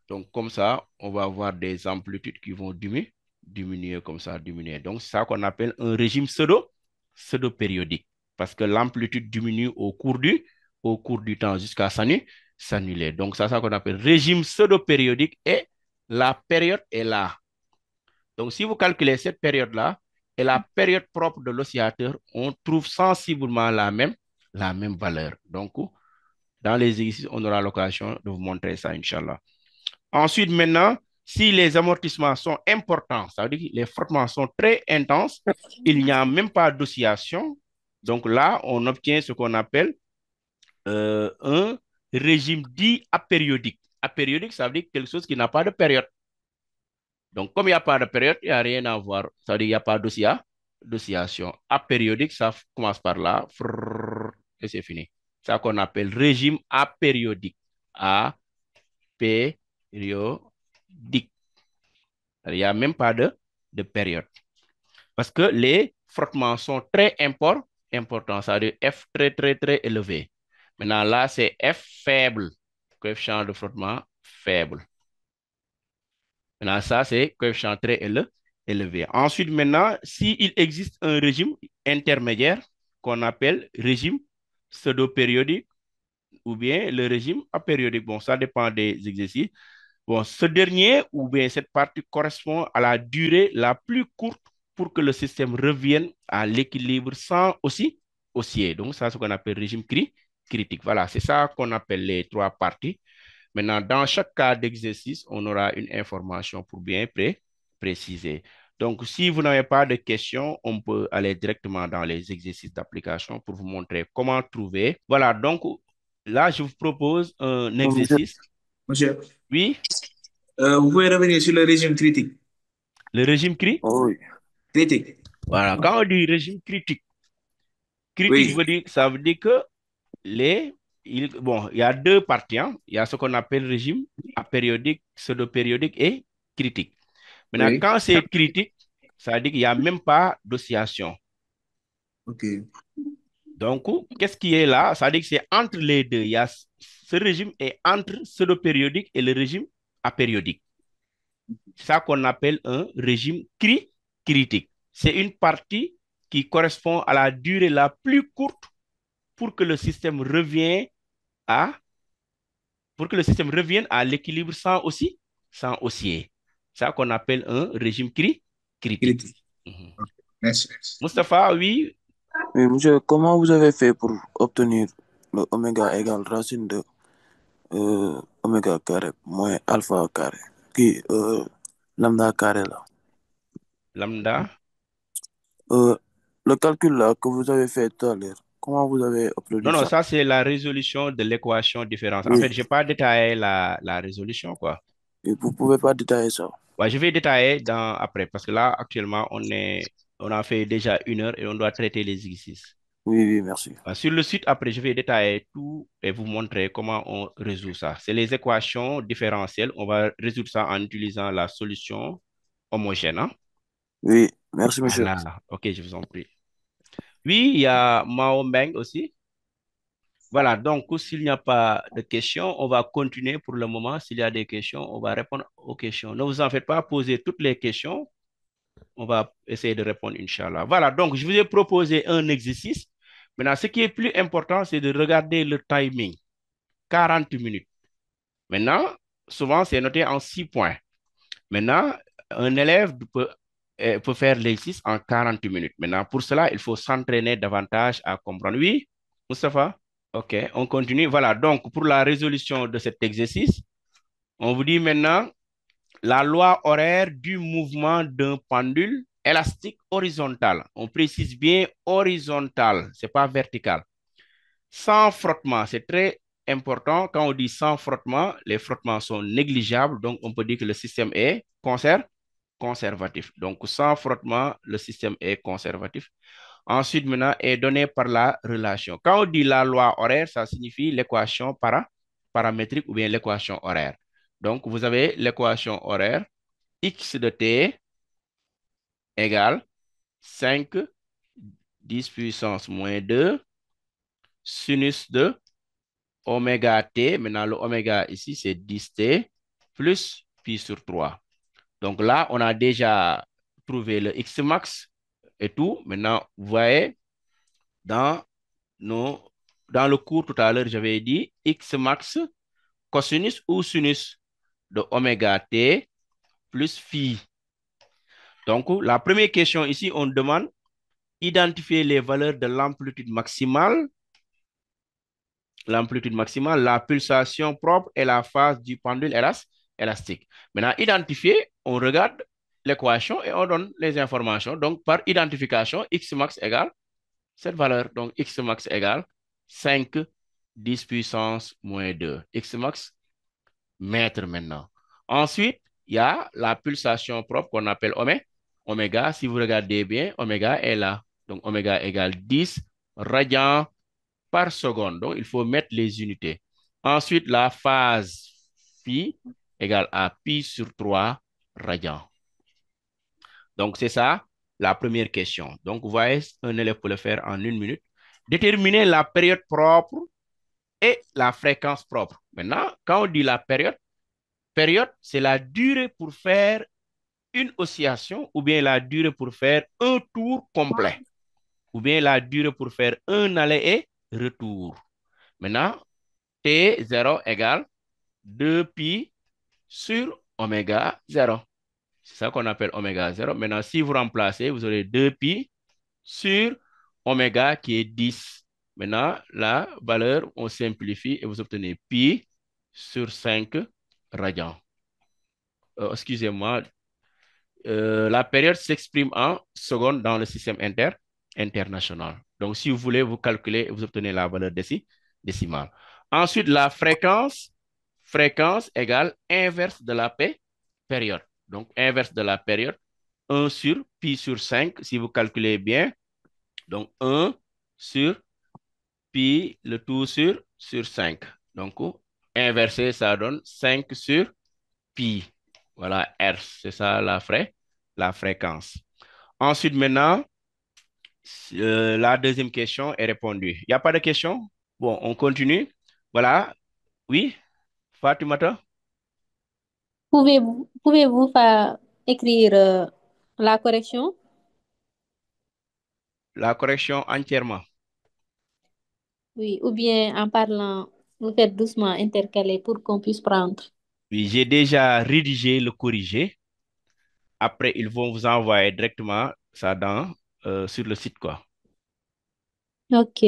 Donc, comme ça, on va avoir des amplitudes qui vont diminuer comme ça, diminuer. Donc, c'est ça qu'on appelle un régime pseudo-périodique parce que l'amplitude diminue au cours du temps jusqu'à s'annuler. Donc, c'est ça qu'on appelle régime pseudo-périodique et la période est là. Donc, si vous calculez cette période-là et la période propre de l'oscillateur, on trouve sensiblement la même valeur. Donc, dans les exercices, on aura l'occasion de vous montrer ça, Inch'Allah. Ensuite, maintenant, si les amortissements sont importants, ça veut dire que les frottements sont très intenses, il n'y a même pas d'oscillation. Donc là, on obtient ce qu'on appelle un régime dit apériodique. Apériodique, ça veut dire quelque chose qui n'a pas de période. Donc, comme il n'y a pas de période, il n'y a rien à voir. Ça veut dire qu'il n'y a pas d'oscillation. Apériodique, ça commence par là, et c'est fini. C'est ça qu'on appelle régime apériodique. Apériodique. Il n'y a même pas de période. Parce que les frottements sont très importants. Ça veut dire F très, très, très élevé. Maintenant, là, c'est F faible. Coefficient de frottement faible. Maintenant, ça, c'est coefficient très élevé. Ensuite, maintenant, s'il existe un régime intermédiaire qu'on appelle régime pseudo-périodique ou bien le régime apériodique. Bon, ça dépend des exercices. Bon, ce dernier ou bien cette partie correspond à la durée la plus courte pour que le système revienne à l'équilibre sans osciller. Donc, ça, c'est ce qu'on appelle régime critique. Voilà, c'est ça qu'on appelle les trois parties. Maintenant, dans chaque cas d'exercice, on aura une information pour bien préciser. Donc, si vous n'avez pas de questions, on peut aller directement dans les exercices d'application pour vous montrer comment trouver. Voilà, donc là, je vous propose un exercice. Monsieur, Oui, vous pouvez revenir sur le régime critique. le régime Oui. Critique. Voilà, quand on dit régime critique Oui. ça veut dire que bon, il y a deux parties, hein. Il y a ce qu'on appelle régime apériodique, pseudo-périodique et critique. Maintenant, Oui. quand c'est critique, ça veut dire qu'il n'y a même pas d'oscillation. OK. Donc, qu'est-ce qui est là? Ça veut dire que c'est entre les deux. Ce régime est entre pseudo-périodique et le régime apériodique. C'est ça qu'on appelle un régime critique. C'est une partie qui correspond à la durée la plus courte pour que le système revienne à l'équilibre sans osciller. C'est ça qu'on appelle un régime critique. Critique. Mhm. Merci. Mustapha, oui. Oui, monsieur, comment vous avez fait pour obtenir le oméga égale racine de oméga carré moins alpha carré, lambda carré là? Lambda. Le calcul là que vous avez fait tout à l'heure, comment vous avez obtenu Non, ça? ça c'est la résolution de l'équation différentielle. En Oui. fait, je n'ai pas détaillé la résolution, quoi. Et vous pouvez pas détailler ça? Ouais, je vais détailler après, parce que là, actuellement, on a fait déjà 1 heure et on doit traiter les exercices. Oui, merci. Sur le site, après, je vais détailler tout et vous montrer comment on résout ça. C'est les équations différentielles. On va résoudre ça en utilisant la solution homogène, hein. Oui, merci, monsieur. Voilà. OK, je vous en prie. Oui, il y a Mao Meng aussi. Voilà, donc s'il n'y a pas de questions, on va continuer pour le moment. S'il y a des questions, on va répondre aux questions. Ne vous en faites pas, posez toutes les questions. On va essayer de répondre, Inch'Allah. Voilà, donc je vous ai proposé un exercice. Maintenant, ce qui est plus important, c'est de regarder le timing. 40 minutes. Maintenant, souvent, c'est noté en 6 points. Maintenant, un élève peut faire l'exercice en 40 minutes. Maintenant, pour cela, il faut s'entraîner davantage à comprendre. Oui, Moustapha? OK, on continue. Voilà, donc pour la résolution de cet exercice, on vous dit maintenant la loi horaire du mouvement d'un pendule élastique horizontal. On précise bien horizontal, ce n'est pas vertical. Sans frottement, c'est très important. Quand on dit sans frottement, les frottements sont négligeables. Donc, on peut dire que le système est conservatif. Donc, sans frottement, le système est conservatif. Ensuite, maintenant, est donné par la relation. Quand on dit la loi horaire, ça signifie l'équation paramétrique ou bien l'équation horaire. Donc, vous avez l'équation horaire x de t égale 5 10 puissance moins 2 sinus de oméga t. Maintenant, le oméga ici, c'est 10t plus pi sur 3. Donc là, on a déjà trouvé le x max et tout. Maintenant, vous voyez, dans le cours tout à l'heure, j'avais dit x max cosinus ou sinus de oméga t plus phi. Donc, la première question ici, on demande identifier les valeurs de l'amplitude maximale, la pulsation propre et la phase du pendule élastique. Maintenant, identifier, on regarde l'équation et on donne les informations. Donc, par identification, x max égale cette valeur. Donc, x max égale 5 10 puissance moins 2. X max, mètre maintenant. Ensuite, il y a la pulsation propre qu'on appelle oméga. Si vous regardez bien, oméga est là. Donc, oméga égale 10 radians par seconde. Donc, il faut mettre les unités. Ensuite, la phase phi égale à pi sur 3 radians. Donc, c'est ça la première question. Donc, vous voyez, un élève peut le faire en 1 minute. Déterminer la période propre et la fréquence propre. Maintenant, quand on dit la période, c'est la durée pour faire une oscillation ou bien la durée pour faire un tour complet ou bien la durée pour faire un aller et retour. Maintenant, T0 égale 2pi sur oméga 0. C'est ça qu'on appelle oméga 0. Maintenant, si vous remplacez, vous aurez 2pi sur oméga qui est 10. Maintenant, la valeur, on simplifie et vous obtenez pi sur 5 radians. Excusez-moi, la période s'exprime en secondes dans le système international. Donc, si vous voulez, vous calculez et vous obtenez la valeur décimale. Ensuite, la fréquence égale inverse de la période. Donc, inverse de la période, 1 sur pi sur 5, si vous calculez bien. Donc, 1 sur pi, le tout sur 5. Donc, inversé, ça donne 5 sur pi. Voilà, R, c'est ça la fréquence. Ensuite, maintenant, la deuxième question est répondue. Il n'y a pas de question? Bon, on continue. Voilà. Oui, Fatimata? Pouvez-vous faire écrire la correction? La correction entièrement. Oui, ou bien en parlant, vous faites doucement intercaler pour qu'on puisse prendre. Oui, j'ai déjà rédigé le corrigé. Après, ils vont vous envoyer directement ça sur le site, quoi. Ok.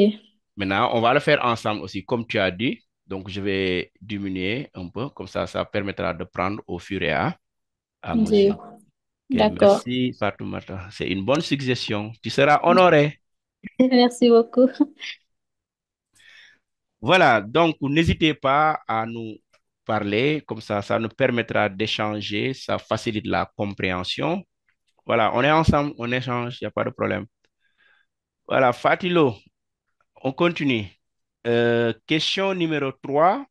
Maintenant, on va le faire ensemble aussi, comme tu as dit. Donc, je vais diminuer un peu, comme ça permettra de prendre au fur et à mesure. Ok, D'accord. merci, Fatoumata. C'est une bonne suggestion. Tu seras honoré. Merci beaucoup. Voilà, donc n'hésitez pas à nous parler, comme ça nous permettra d'échanger, ça facilite la compréhension. Voilà, on est ensemble, on échange, il n'y a pas de problème. Voilà, Fatilo, On continue. Question numéro 3.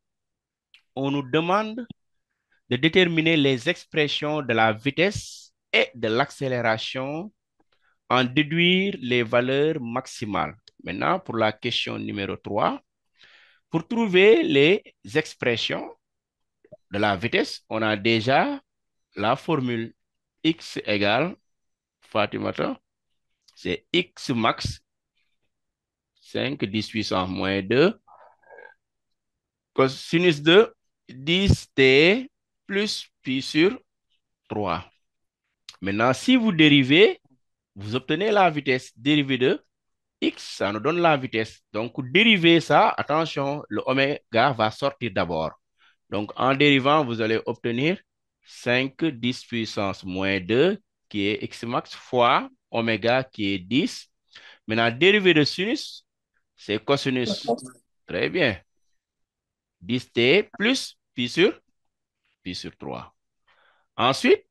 On nous demande de déterminer les expressions de la vitesse et de l'accélération, en déduire les valeurs maximales. Maintenant, pour la question numéro 3, pour trouver les expressions de la vitesse, on a déjà la formule x égale, Fatimata, c'est x max 5 10 puissance moins 2 cosinus de 10t plus pi sur 3. Maintenant, si vous dérivez, vous obtenez la vitesse dérivée de x, ça nous donne la vitesse. Donc, dériver ça, attention, le oméga va sortir d'abord. Donc, en dérivant, vous allez obtenir 5 10 puissance moins 2, qui est x max, fois oméga, qui est 10. Maintenant, dérivé de sinus, c'est cosinus. Très bien. 10t plus pi sur 3. Ensuite,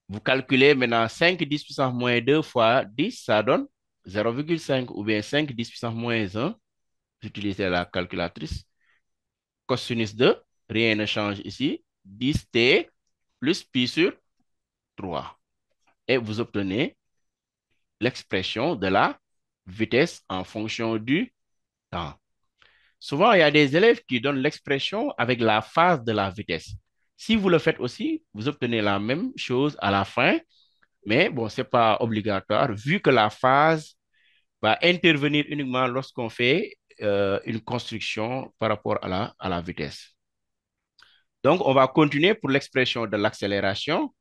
vous calculez maintenant 5 10 puissance moins 2 fois 10, ça donne 0,5 ou bien 5 10 puissance moins 1. J'utilisais la calculatrice. Cosinus de, rien ne change ici, 10t plus pi sur 3. Et vous obtenez l'expression de la vitesse en fonction du temps. Souvent, il y a des élèves qui donnent l'expression avec la phase de la vitesse. Si vous le faites aussi, vous obtenez la même chose à la fin, mais bon, ce n'est pas obligatoire, vu que la phase va intervenir uniquement lorsqu'on fait une construction par rapport à la vitesse. Donc, on va continuer pour l'expression de l'accélération.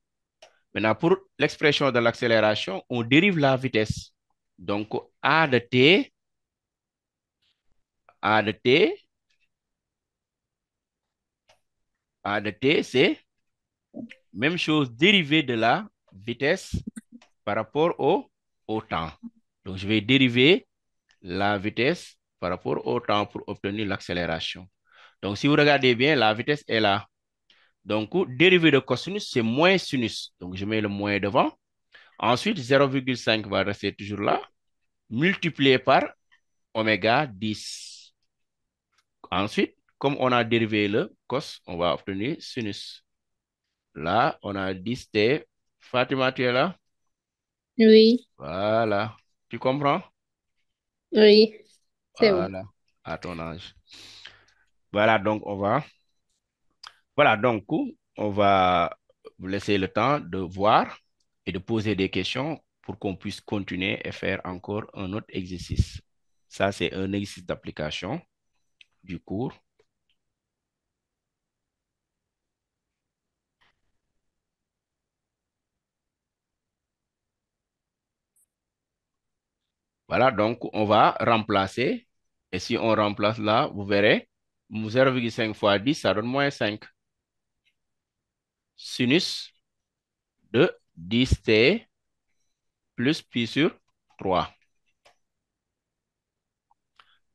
Maintenant, pour l'expression de l'accélération, on dérive la vitesse. Donc, A de t, c'est même chose dérivée de la vitesse par rapport au temps. Donc, je vais dériver la vitesse par rapport au temps pour obtenir l'accélération. Donc, si vous regardez bien, la vitesse est là. Donc, dérivé de cosinus, c'est moins sinus. Donc, je mets le moins devant. Ensuite, 0,5 va rester toujours là, multiplié par oméga 10. Ensuite, comme on a dérivé le cos, on va obtenir sinus. Là, on a 10t. Fatima, tu es là? Oui, Voilà. Tu comprends? oui, c'est bon. Voilà. À ton âge. Voilà, donc Voilà, donc on va vous laisser le temps de voir et de poser des questions pour qu'on puisse continuer et faire encore un autre exercice. Ça, c'est un exercice d'application du cours. Voilà, donc on va remplacer. Et si on remplace là, vous verrez, 0,5 fois 10, ça donne moins 5. Sinus de 10t plus pi sur 3.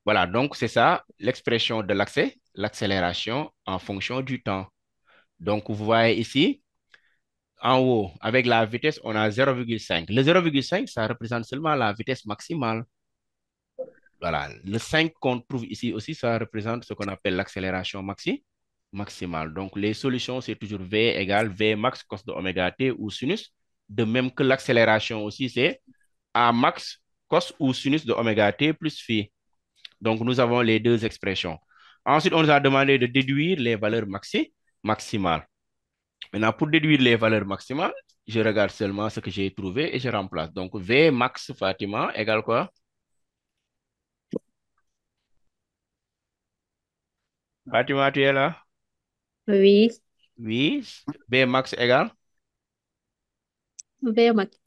Voilà, donc c'est ça l'expression de l'accélération en fonction du temps. Donc, vous voyez ici, en haut, avec la vitesse, on a 0,5. Le 0,5, ça représente seulement la vitesse maximale. Voilà, le 5 qu'on trouve ici aussi, ça représente ce qu'on appelle l'accélération maximale. Donc, les solutions, c'est toujours V égale V max cos de oméga t ou sinus. De même que l'accélération aussi, c'est A max cos ou sinus de oméga t plus phi. Donc, nous avons les deux expressions. Ensuite, on nous a demandé de déduire les valeurs maximales. Maintenant, pour déduire les valeurs maximales, je regarde seulement ce que j'ai trouvé et je remplace. Donc, V max Fatima égale quoi? Fatima, tu es là? Oui, Oui. B max égale? V max.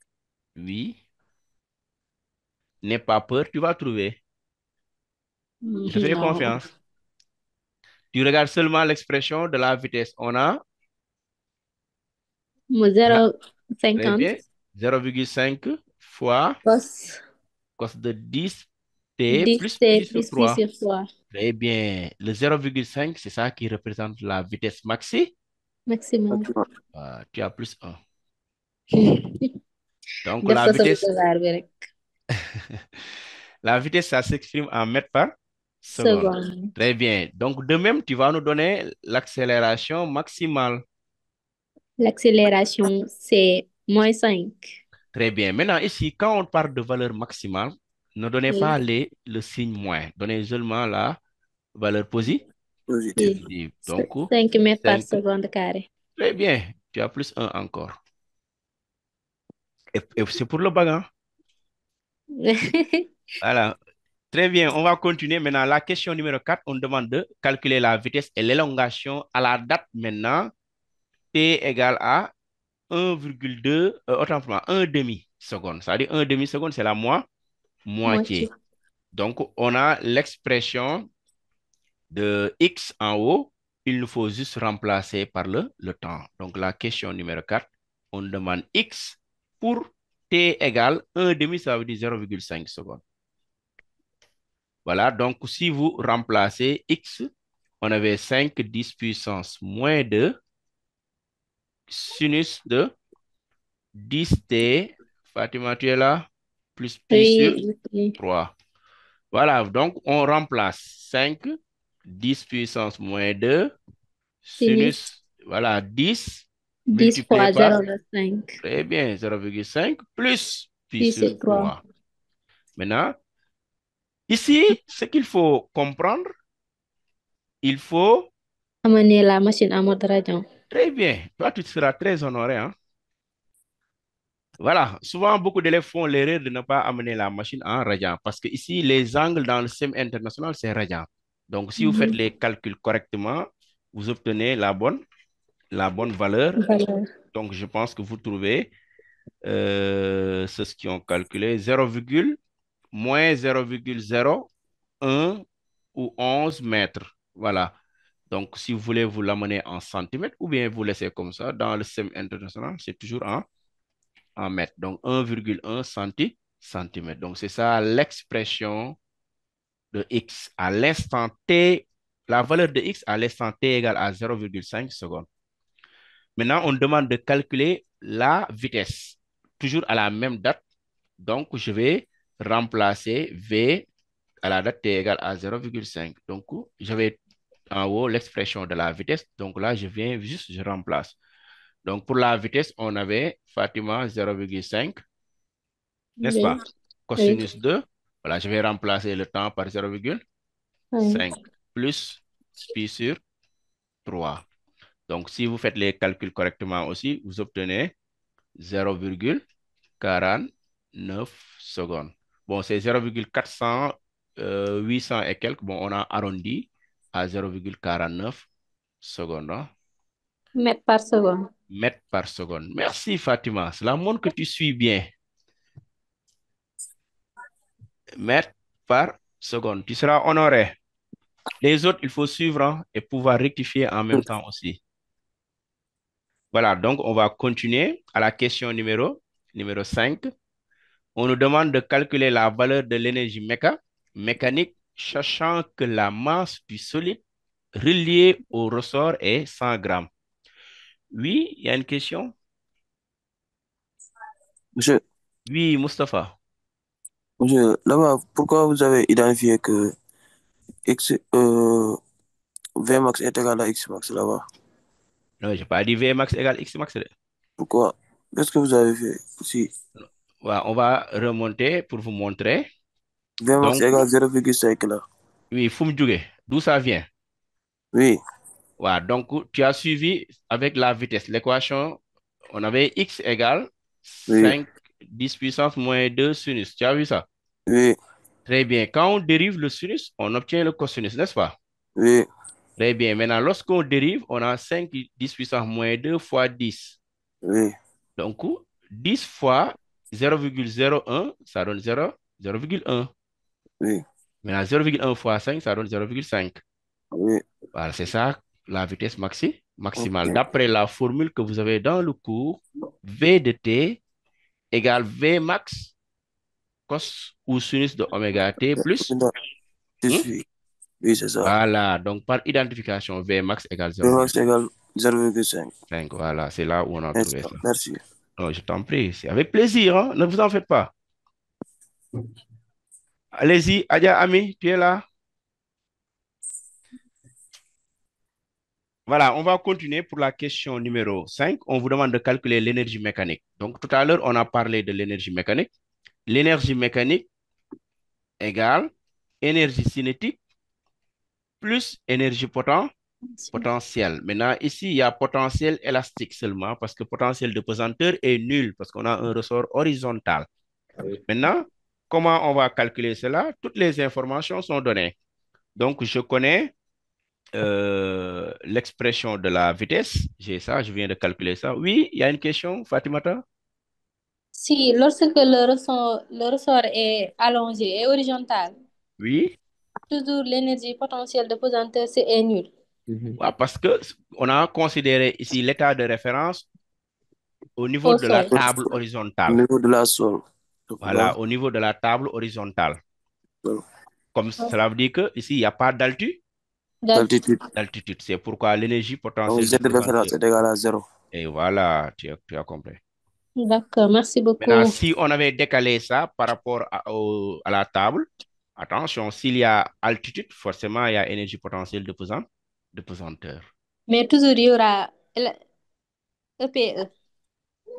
Oui. N'aie pas peur, tu vas trouver. Je te fais Non, confiance. Tu regardes seulement l'expression de la vitesse. On a, très 0,50 bien, 0,5 fois cos cos de 10t plus 10t pi sur plus pi 3. sur 3 Très bien. Le 0,5, c'est ça qui représente la vitesse maximum. tu as plus 1. Donc, Def la ko sama vitesse, devoir bi rek. La vitesse, ça s'exprime en mètres par seconde. seconde. Très bien. Donc, de même, tu vas nous donner l'accélération maximale. L'accélération, c'est -5. Très bien. Maintenant, ici, quand on parle de valeur maximale, ne donnez pas Oui, le signe moins. Donnez seulement la valeur positive. Positif. oui. Donc, 5 mètres par 5. seconde carré. Très bien. Tu as plus 1 encore. Et c'est pour le bac, hein? Voilà. Très bien. On va continuer maintenant. La question numéro 4, on demande de calculer la vitesse et l'élongation à la date maintenant. T égale à 1,2, autant pour moi, 1 demi-seconde. Ça veut dire 1 demi-seconde, c'est la moitié. Moitié. Donc, on a l'expression de x en haut. Il nous faut juste remplacer par le temps. Donc, la question numéro 4, on demande x pour t égale 1 demi, ça veut dire 0,5 secondes. Voilà, donc si vous remplacez x, on avait 5 10 puissance moins 2 sinus de 10t, Fatima, tu es là, plus pi sur Oui, oui. 3. Voilà, donc on remplace 5, 10 puissance moins 2, Sinus sinus, voilà, 10 10 multiplié fois par, 0,5. très bien, 0,5 plus pi Puis sur c'est 3. 3. Maintenant, ici, ce qu'il faut comprendre, il faut, Amener la machine en mode radian. très bien, toi tu seras très honoré, hein? Voilà, souvent beaucoup d'élèves font l'erreur de ne pas amener la machine en radian parce que ici, les angles dans le système international, c'est radian. Donc, si vous faites les calculs correctement, vous obtenez la bonne valeur. Valeur. Donc, je pense que vous trouvez ceux qui ont calculé moins 0,01 ou 11 mètres. Voilà. Donc, si vous voulez vous l'amener en centimètres ou bien vous laissez comme ça, dans le système international, c'est toujours en mètres. Donc, 1,1 centimètre. Donc, c'est ça l'expression de x à l'instant t. La valeur de x à l'instant t égale à 0,5 secondes. Maintenant, on demande de calculer la vitesse, toujours à la même date. Donc, je vais remplacer v à la date t égale à 0,5. Donc, je vais en haut l'expression de la vitesse. Donc là, je viens juste, je remplace. Donc, pour la vitesse, on avait Fatima 0,5, n'est-ce Oui, pas? oui. Cosinus 2. Voilà, je vais remplacer le temps par 0,5 plus pi sur 3. Donc, si vous faites les calculs correctement aussi, vous obtenez 0,49 secondes. Bon, c'est 0,400, 800 et quelques. Bon, on a arrondi à 0,49 secondes, hein? Mètres par seconde. Mètres par seconde. Merci, Fatima. Cela montre que tu suis bien. Mètres par seconde. Tu seras honoré. Les autres, il faut suivre, hein, et pouvoir rectifier en même temps aussi. Voilà, donc on va continuer à la question numéro 5. On nous demande de calculer la valeur de l'énergie mécanique, sachant que la masse du solide relié au ressort est 100 grammes. Oui, il y a une question? Monsieur, Oui, Mustapha. monsieur, là-bas, pourquoi vous avez identifié que X, Vmax est égal à Xmax là-bas? Non, je n'ai pas dit Vmax égale Xmax. Pourquoi? Qu'est-ce que vous avez fait ici? Ouais, on va remonter pour vous montrer. Vmax Donc, égale 0,5 là. oui, Fumdjouge, d'où ça vient? Oui, Ouais, donc, tu as suivi avec la vitesse. L'équation, on avait x égale oui, 5 10 puissance moins 2 sinus. Tu as vu ça? oui, Très bien. Quand on dérive le sinus, on obtient le cosinus, n'est-ce pas? oui, Très bien. Maintenant, lorsqu'on dérive, on a 5 10 puissance moins 2 fois 10. oui, Donc, 10 fois 0,01, ça donne 0,1. oui, Maintenant, 0,1 fois 5, ça donne 0,5. oui. Voilà, c'est ça la vitesse maximale. Ok. D'après la formule que vous avez dans le cours, V de t égale V max cos ou sinus de oméga t plus. Maintenant, je Hmm? suis. Oui, c'est ça. Voilà, donc par identification, V max égale Vmax 0,5. égale 0,5. Voilà, c'est là où on a trouvé ça. Merci. Non, je t'en prie, c'est avec plaisir, hein? Ne vous en faites pas. Allez-y, Adia Ami, tu es là? Voilà, on va continuer pour la question numéro 5. On vous demande de calculer l'énergie mécanique. Donc, tout à l'heure, on a parlé de l'énergie mécanique. L'énergie mécanique égale énergie cinétique plus énergie potentielle. Maintenant, ici, il y a potentiel élastique seulement parce que potentiel de pesanteur est nul parce qu'on a un ressort horizontal. Maintenant, comment on va calculer cela? Toutes les informations sont données. Donc, je connais l'expression de la vitesse. J'ai ça, je viens de calculer ça. Oui, il y a une question, Fatimata? Si, lorsque le ressort est allongé et horizontal, Oui. toujours l'énergie potentielle de pesanteur, est nulle. Ouais, parce que on a considéré ici l'état de référence au niveau Au de la sol. table Au horizontale. niveau de la sol. Voilà, au niveau de la table horizontale. Comme cela veut dire que ici, il n'y a pas d'altitude. D'altitude. D'altitude. C'est pourquoi l'énergie Donc, potentielle Z de de pesanteur. référence est égal à 0. Et voilà, tu as compris. D'accord, merci Maintenant, beaucoup. si on avait décalé ça par rapport à la table, attention, s'il y a altitude, forcément, il y a énergie potentielle de pesanteur. Mais toujours, il y aura EPE.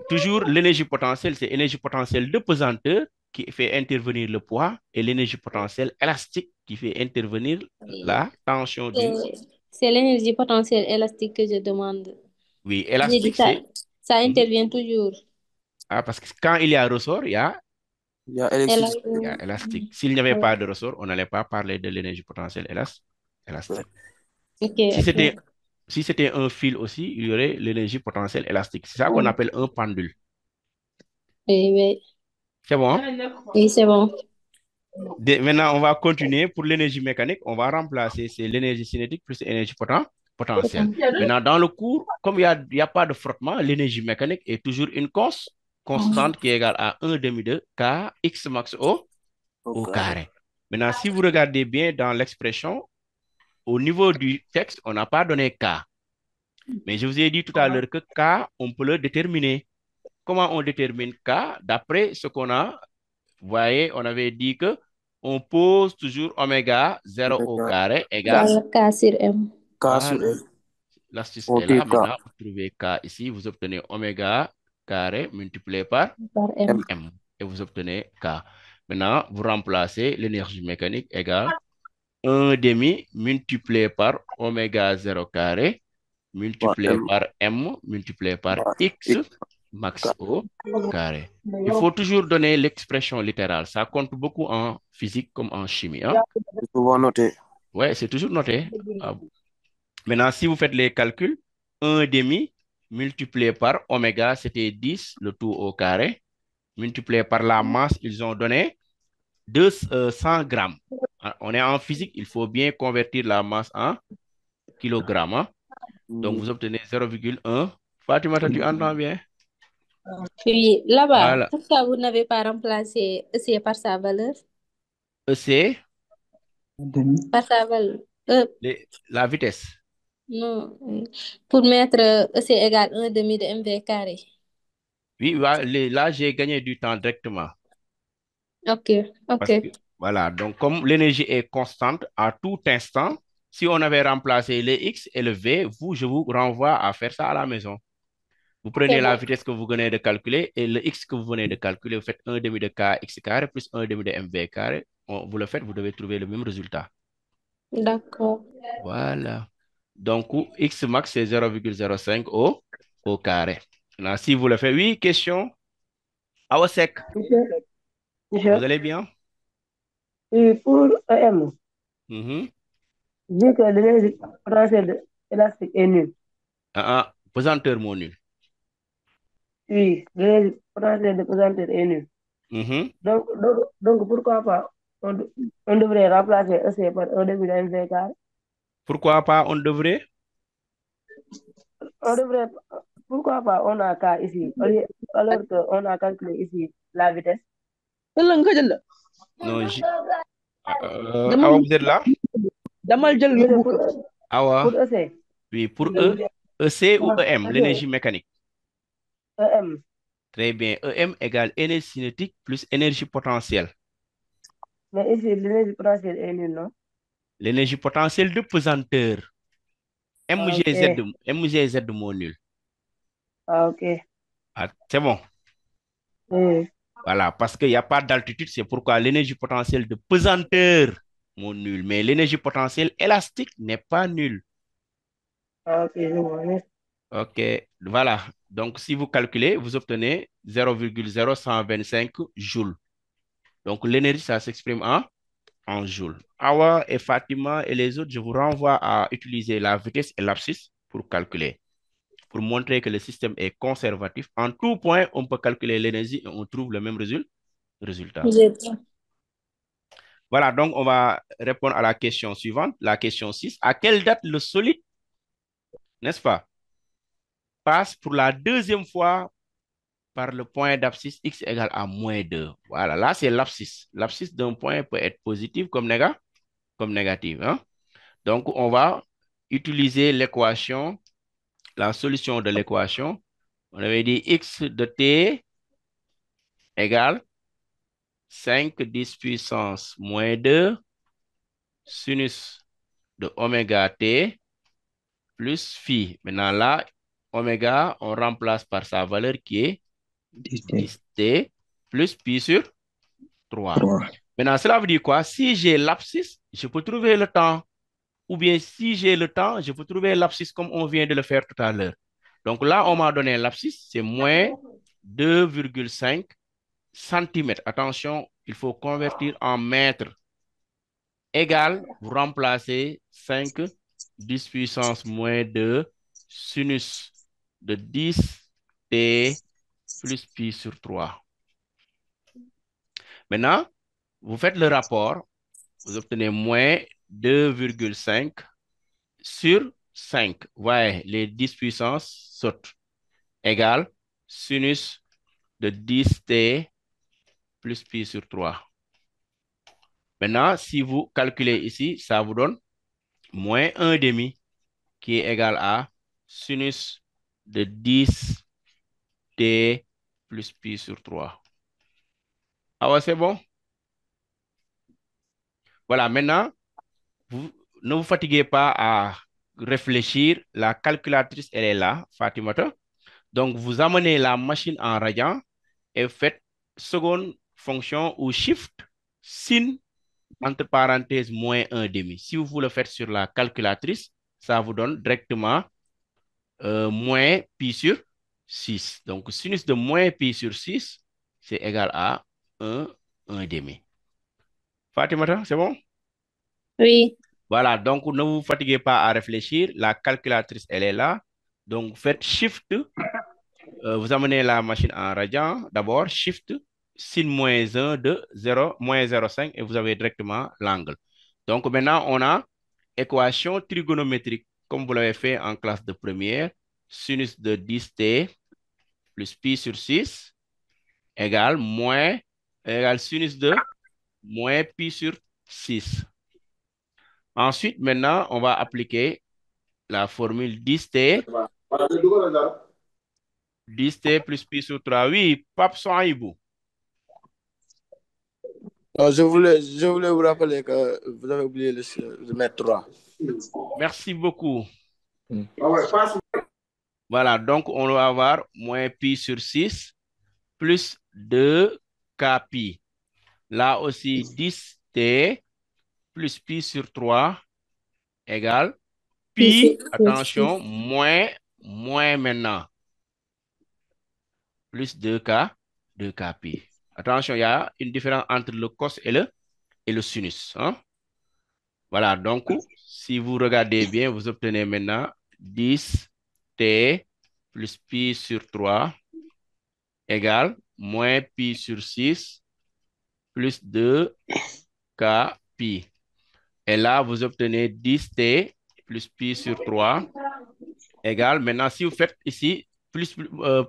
Toujours, l'énergie potentielle, c'est énergie potentielle de pesanteur qui fait intervenir le poids et l'énergie potentielle élastique qui fait intervenir la tension du... C'est l'énergie potentielle élastique que je demande. Oui, J'ai dit élastique, ça, c'est... ça intervient toujours. Ah, parce que quand il y a ressort, il y a Il y a électricité. élastique. S'il n'y avait pas de ressort, on n'allait pas parler de l'énergie potentielle élastique. Ok, Si c'était un fil aussi, il y aurait l'énergie potentielle élastique. C'est ça qu'on appelle un pendule. Oui, C'est bon? oui, c'est bon. Maintenant, on va continuer. Pour l'énergie mécanique, on va remplacer c'est l'énergie cinétique plus l'énergie potentielle. Maintenant, dans le cours, comme il y a pas de frottement, l'énergie mécanique est toujours une constante qui est égale à 1 demi de K x max au carré. Maintenant, si vous regardez bien dans l'expression, au niveau du texte, on n'a pas donné K. Mais je vous ai dit tout à l'heure que K, on peut le déterminer. Comment on détermine K? D'après ce qu'on a, vous voyez, on avait dit que on pose toujours oméga 0 au carré égale... K sur M. K sur Voilà. M. L'astuce Ok, est là. K. Maintenant, vous trouvez K ici, vous obtenez oméga carré multiplié par M. M. Et vous obtenez K. Maintenant, vous remplacez l'énergie mécanique égale 1 demi multiplié par oméga 0 carré multiplié par M multiplié par X max au carré. Il faut toujours donner l'expression littérale. Ça compte beaucoup en physique comme en chimie. Hein? C'est souvent noté. Oui, c'est toujours noté. Ah. Maintenant, si vous faites les calculs, 1 demi multiplié par oméga, c'était 10, le tout au carré, multiplié par la masse, ils ont donné 200 grammes. On est en physique, il faut bien convertir la masse en kilogrammes. Hein? Donc, vous obtenez 0,1. Fatima, tu entends bien? Puis là-bas, Voilà. pourquoi vous n'avez pas remplacé EC par sa valeur? EC, Par sa valeur. la vitesse. Non. Pour mettre EC égale 1 demi de MV carré. Oui, là, j'ai gagné du temps directement. Ok. Parce que, voilà, donc comme l'énergie est constante à tout instant, si on avait remplacé les X et le V, je vous renvoie à faire ça à la maison. Vous prenez la vitesse que vous venez de calculer et le X que vous venez de calculer, vous faites 1 demi de KX carré plus 1 demi de MV carré. Vous le faites, vous devez trouver le même résultat. D'accord. Voilà. Donc, X max, c'est 0,05 au carré. Maintenant, si vous le faites, oui, question. Awa sec. Vous allez bien? Oui, pour EM, Mhm. vu que l'énergie potentielle élastique est nulle. Pesanteur mon nul. Oui, l'énergie potentielle de pesanteur est nulle. Mhm. Donc pourquoi pas on devrait remplacer EC par 1 demi de MV carré. Pourquoi pas on devrait? Pourquoi pas on a K ici, alors qu'on a calculé ici la vitesse. Non, Awa, vous êtes là? Awa. Pour EC. Oui, pour E, EC ou EM, l'énergie mécanique. EM. Très bien. EM égale énergie cinétique plus énergie potentielle. Mais ici, l'énergie potentielle est nulle, non? L'énergie potentielle de pesanteur. Ah, ok. MGZ mot nul. Ah, ok. Ah, c'est bon. Oui. Voilà, parce qu'il n'y a pas d'altitude, c'est pourquoi l'énergie potentielle de pesanteur mot nul. Mais l'énergie potentielle élastique n'est pas nulle. Ah, ok, je vois. Merci. OK, voilà. Donc, si vous calculez, vous obtenez 0,0125 joules. Donc, l'énergie, ça s'exprime en joules. Awa et Fatima et les autres, je vous renvoie à utiliser la vitesse et l'abscisse pour calculer, pour montrer que le système est conservatif. En tout point, on peut calculer l'énergie et on trouve le même résultat. Vous êtes... Voilà, donc on va répondre à la question suivante, la question 6. À quelle date le solide, n'est-ce pas, passe pour la deuxième fois par le point d'abscisse x égale à -2. Voilà, là, c'est l'abscisse. L'abscisse d'un point peut être positive comme négative. Hein? Donc, on va utiliser l'équation, la solution de l'équation. On avait dit x de t égale 5 10 puissance -2 sinus de oméga t plus phi. Maintenant, là, oméga, on remplace par sa valeur qui est 10t plus pi sur 3. 3. Maintenant, cela veut dire quoi? Si j'ai l'abscisse, je peux trouver le temps. Ou bien si j'ai le temps, je peux trouver l'abscisse comme on vient de le faire tout à l'heure. Donc là, on m'a donné l'abscisse, c'est moins 2,5 cm. Attention, il faut convertir en mètres. Égal, vous remplacez 5 10 puissance -2 sinus de 10 t plus pi sur 3. Maintenant, vous faites le rapport, vous obtenez moins 2,5 sur 5. Ouais, les 10 puissances sautent. Égal sinus de 10t plus pi sur 3. Maintenant, si vous calculez ici, ça vous donne moins 1,5 qui est égal à sinus de 10t plus pi sur 3. Ah ouais, c'est bon? Voilà, maintenant, ne vous fatiguez pas à réfléchir. La calculatrice, elle est là, Fatimata. Donc, vous amenez la machine en radian et faites seconde fonction ou shift sin entre parenthèses moins 1,5. Si vous le faites sur la calculatrice, ça vous donne directement moins pi sur 6. Donc, sinus de moins pi sur 6, c'est égal à 1,5. Fatimata, c'est bon? Oui. Voilà, donc ne vous fatiguez pas à réfléchir. La calculatrice, elle est là. Donc, faites shift. Vous amenez la machine en radian. D'abord, shift sin -1 de 0, -0,5 et vous avez directement l'angle. Donc, maintenant, on a équation trigonométrique, comme vous l'avez fait en classe de première. Sinus de 10t plus pi sur 6 égale sinus de moins pi sur 6. Ensuite, maintenant, on va appliquer la formule 10t plus pi sur 3. Oui, Pape Sohaibou. Je voulais vous rappeler que vous avez oublié de mettre 3. Merci beaucoup. Voilà, donc on va avoir moins pi sur 6 plus 2k pi. Là aussi, 10t plus pi sur 3 égale pi, attention, moins maintenant, plus 2k pi. Attention, il y a une différence entre le cos et le sinus. Hein? Voilà, donc, si vous regardez bien, vous obtenez maintenant 10t plus pi sur 3 égale moins pi sur 6 plus 2k pi. Et là, vous obtenez 10t plus pi sur 3 égale, maintenant, si vous faites ici,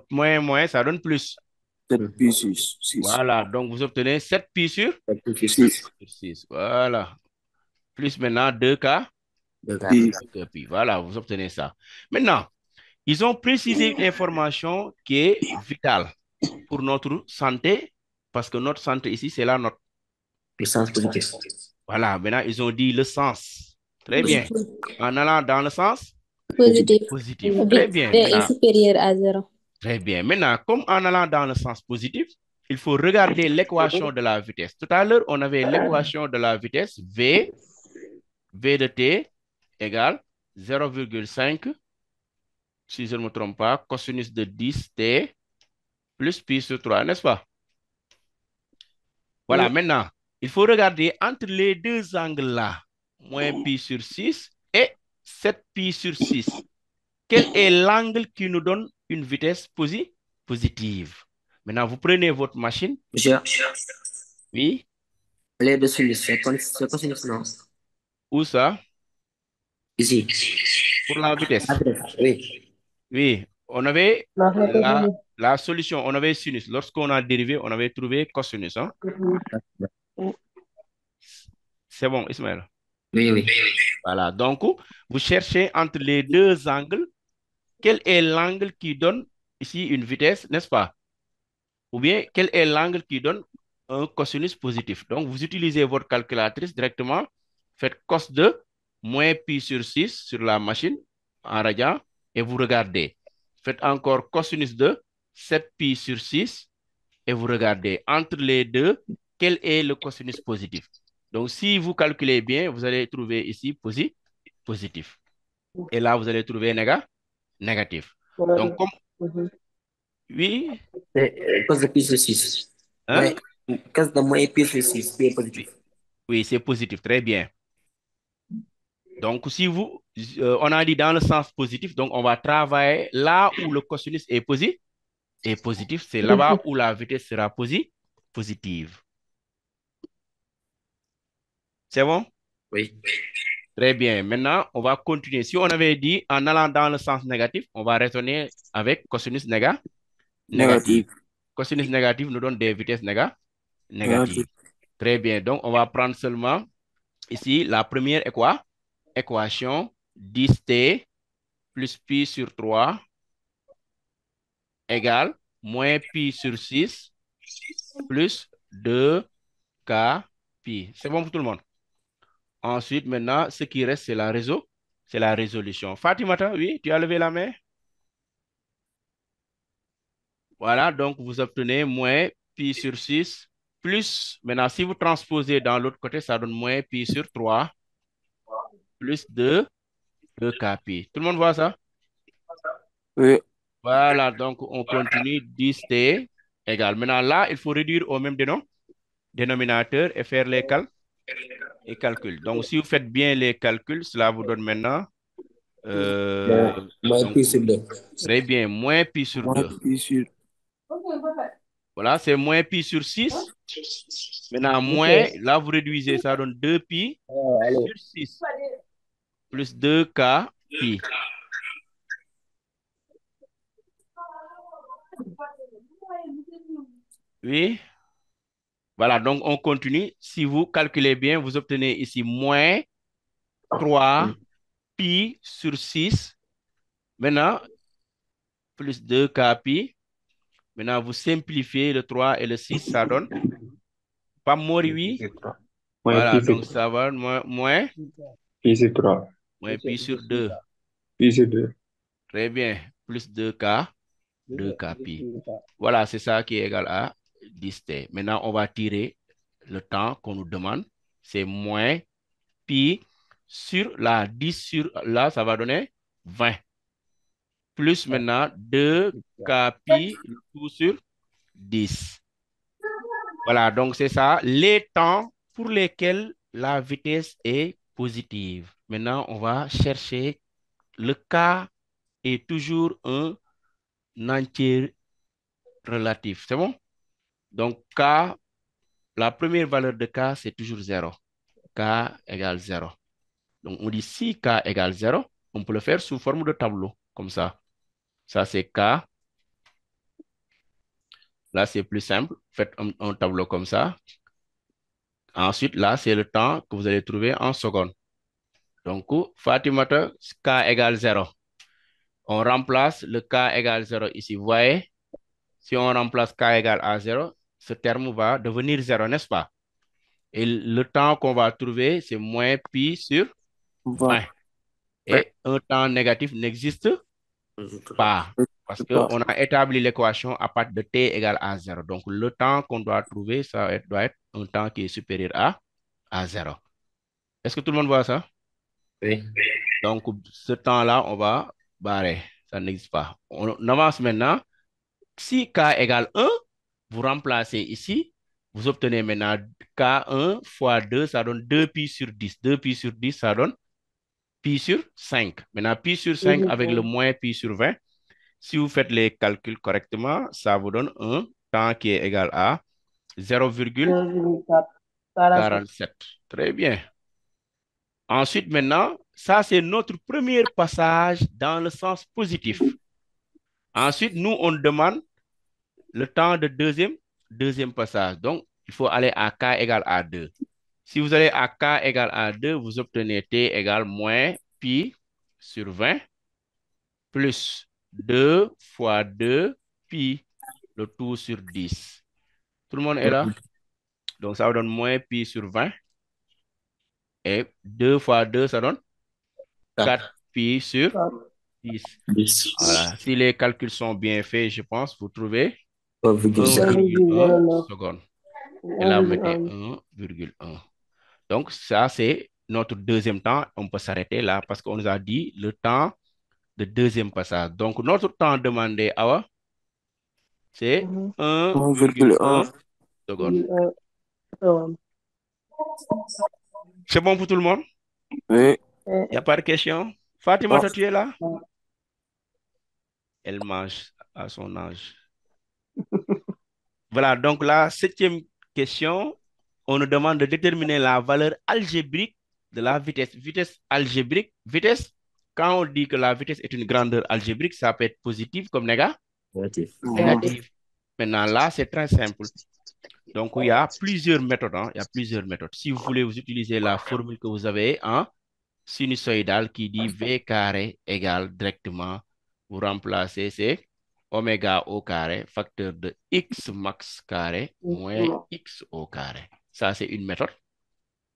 moins, ça donne plus. 7 pi 6. Voilà, donc vous obtenez 7 pi sur 6. Voilà. Plus maintenant 2k pi. Voilà, vous obtenez ça. Maintenant, ils ont précisé une information qui est vitale pour notre santé, parce que notre santé ici, c'est la note. Le sens positif. Voilà, maintenant, ils ont dit le sens. Très bien. En allant dans le sens Positif. positif. Ou Très bien bien. B est Maintenant, supérieur à 0. très bien. Maintenant, comme en allant dans le sens positif, il faut regarder l'équation de la vitesse. Tout à l'heure, on avait l'équation de la vitesse V de t égale 0,5, si je ne me trompe pas, cosinus de 10t plus pi sur 3, n'est-ce pas? Voilà, maintenant, il faut regarder entre les deux angles-là, moins pi sur 6 et 7 pi sur 6. Quel est l'angle qui nous donne une vitesse positive? Maintenant, vous prenez votre machine. Monsieur, Oui. les deux sinus, c'est cosinus, non? Où ça? Ici. Pour la vitesse. Oui. Oui, on avait Non, c'est cosinus. la solution, on avait sinus. Lorsqu'on a dérivé, on avait trouvé cosinus. Hein? C'est bon, Ismaël. Oui. Voilà, donc vous cherchez entre les deux angles, quel est l'angle qui donne ici une vitesse, n'est-ce pas? Ou bien quel est l'angle qui donne un cosinus positif. Donc vous utilisez votre calculatrice directement, faites cos de moins pi sur 6 sur la machine en radian et vous regardez. Faites encore cosinus de 7 pi sur 6 et vous regardez entre les deux, quel est le cosinus positif. Donc, si vous calculez bien, vous allez trouver ici positif. Et là, vous allez trouver négatif. Donc, comme... Oui. Cos de pi sur 6. Hein? Cos de moins pi sur 6, c'est positif. Oui, c'est positif. Très bien. Donc, si on a dit dans le sens positif, donc on va travailler là où le cosinus est positif, c'est là-bas où la vitesse sera positive. C'est bon? Oui. Très bien. Maintenant, on va continuer. Si on avait dit en allant dans le sens négatif, on va raisonner avec cosinus négatif. Cosinus négatif nous donne des vitesses négatives. Très bien. Donc, on va prendre seulement ici la première équation 10t plus pi sur 3 égale moins pi sur 6 plus 2k pi. C'est bon pour tout le monde? Ensuite, maintenant, ce qui reste, c'est la résolution. Fatimata, oui, tu as levé la main? Voilà, donc vous obtenez moins pi sur 6 plus, maintenant, si vous transposez dans l'autre côté, ça donne moins pi sur 3 plus 2k pi. Tout le monde voit ça? Oui. Voilà, donc on continue 10t égale. Maintenant, là, il faut réduire au même dénominateur et faire les calculs. Donc, si vous faites bien les calculs, cela vous donne maintenant... Moins pi sur 2. Très bien, moins pi sur 2. Voilà, c'est moins pi sur 6. Maintenant, moins, là, vous réduisez, ça donne 2 pi sur 6 plus 2k pi. Oui. Voilà, donc on continue. Si vous calculez bien, vous obtenez ici moins 3 pi sur 6. Maintenant, plus 2k pi. Maintenant, vous simplifiez le 3 et le 6, ça donne pas mori, oui. Voilà, donc ça va moins Pi sur 3. Moins pi sur 2. Pi sur 2. Très bien. Plus 2k pi. Voilà, c'est ça qui est égal à 10t. Maintenant, on va tirer le temps qu'on nous demande. C'est moins pi sur la 10 sur là, ça va donner 20. Plus maintenant 2k pi tout sur 10. Voilà, donc c'est ça. Les temps pour lesquels la vitesse est positive. Maintenant, on va chercher le k est toujours un entier relatif. C'est bon? Donc, k, la première valeur de k, c'est toujours 0. K égale 0. Donc, on dit si k égale 0, on peut le faire sous forme de tableau, comme ça. Ça, c'est k. Là, c'est plus simple. Faites un tableau comme ça. Ensuite, là, c'est le temps que vous allez trouver en secondes. Donc, Fatimata, k égale 0. On remplace le k égale 0 ici. Vous voyez? Si on remplace k égale à 0, ce terme va devenir 0, n'est-ce pas? Et le temps qu'on va trouver, c'est moins pi sur 20. Et un temps négatif n'existe pas. Parce qu'on a établi l'équation à partir de t égale à 0. Donc, le temps qu'on doit trouver, ça doit être un temps qui est supérieur à 0. Est-ce que tout le monde voit ça? Oui. Donc, ce temps-là, on va barrer. Ça n'existe pas. On avance maintenant. Si k égale 1, vous remplacez ici. Vous obtenez maintenant K1 fois 2, ça donne 2 pi sur 10. 2 pi sur 10, ça donne pi sur 5. Maintenant, pi sur 5 avec le moins pi sur 20. Si vous faites les calculs correctement, ça vous donne un temps qui est égal à 0,47. Très bien. Ensuite, maintenant, ça, c'est notre premier passage dans le sens positif. Ensuite, nous, on demande le temps de deuxième passage. Donc, il faut aller à k égale à 2. Si vous allez à k égale à 2, vous obtenez t égale moins pi sur 20 plus 2 fois 2 pi, le tout sur 10. Tout le monde est là? Donc, ça vous donne moins pi sur 20. Et 2 fois 2, ça donne 4 pi sur 10. Voilà. Si les calculs sont bien faits, je pense, vous trouvez 1,1 seconde. Et là, vous mettez 1,1. Donc, ça, c'est notre deuxième temps. On peut s'arrêter là parce qu'on nous a dit le temps de deuxième passage. Donc, notre temps demandé, c'est 1,1 seconde. C'est bon pour tout le monde? Oui. Il n'y a pas de question? Fatima, toi, tu es là? Elle mange à son âge. Voilà, donc la 7e question, on nous demande de déterminer la valeur algébrique de la vitesse. Vitesse algébrique, vitesse, quand on dit que la vitesse est une grandeur algébrique, ça peut être positif comme négatif. Maintenant, là, c'est très simple. Donc, il y a plusieurs méthodes. Il y a plusieurs méthodes. Si vous voulez, vous utilisez la formule que vous avez en sinusoïdal qui dit V carré égale directement, vous remplacez, c'est oméga au carré, facteur de x max carré moins x au carré. Ça, c'est une méthode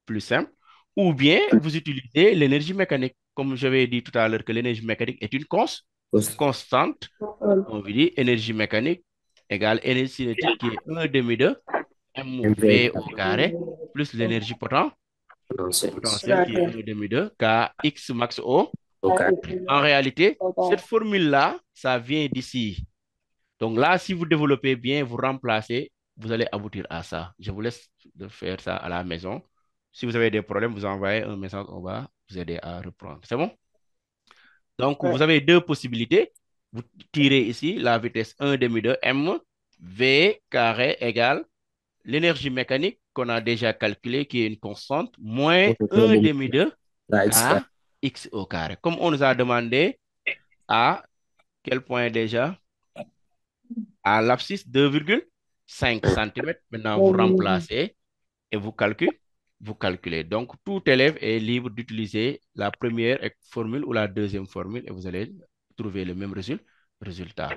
plus simple. Ou bien, vous utilisez l'énergie mécanique. Comme j'avais dit tout à l'heure que l'énergie mécanique est une constante. On veut dire énergie mécanique égale énergie cinétique qui est 1 demi de mv au carré plus l'énergie potentielle qui est 1 demi de kx max au carré. En réalité, cette formule-là, ça vient d'ici. Donc là, si vous développez bien, vous remplacez, vous allez aboutir à ça. Je vous laisse de faire ça à la maison. Si vous avez des problèmes, vous envoyez un message, on va vous aider à reprendre. C'est bon? Donc, vous avez deux possibilités. Vous tirez ici la vitesse 1 demi de mv carré égale l'énergie mécanique qu'on a déjà calculée, qui est une constante, moins 1 demi de kx au carré. Comme on nous a demandé à quel point déjà? À l'abscisse 2,5 cm. Maintenant, vous remplacez et vous calculez. Donc, tout élève est libre d'utiliser la première formule ou la deuxième formule et vous allez trouver le même résultat.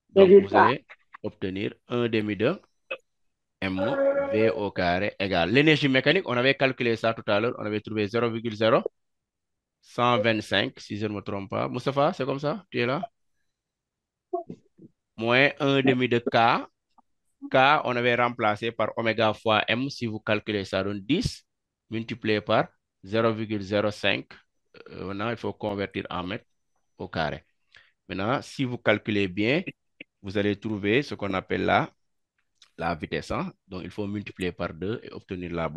Donc, vous allez obtenir 1 demi de mv au carré égale. L'énergie mécanique, on avait calculé ça tout à l'heure. On avait trouvé 0,0125, si je ne me trompe pas. Moustapha, c'est comme ça? Tu es là? Moins 1 demi de k. K, on avait remplacé par oméga fois m. Si vous calculez, ça donne 10 multiplié par 0,05. Maintenant, il faut convertir en mètres au carré. Maintenant, si vous calculez bien, vous allez trouver ce qu'on appelle la vitesse. Donc, il faut multiplier par 2 et obtenir la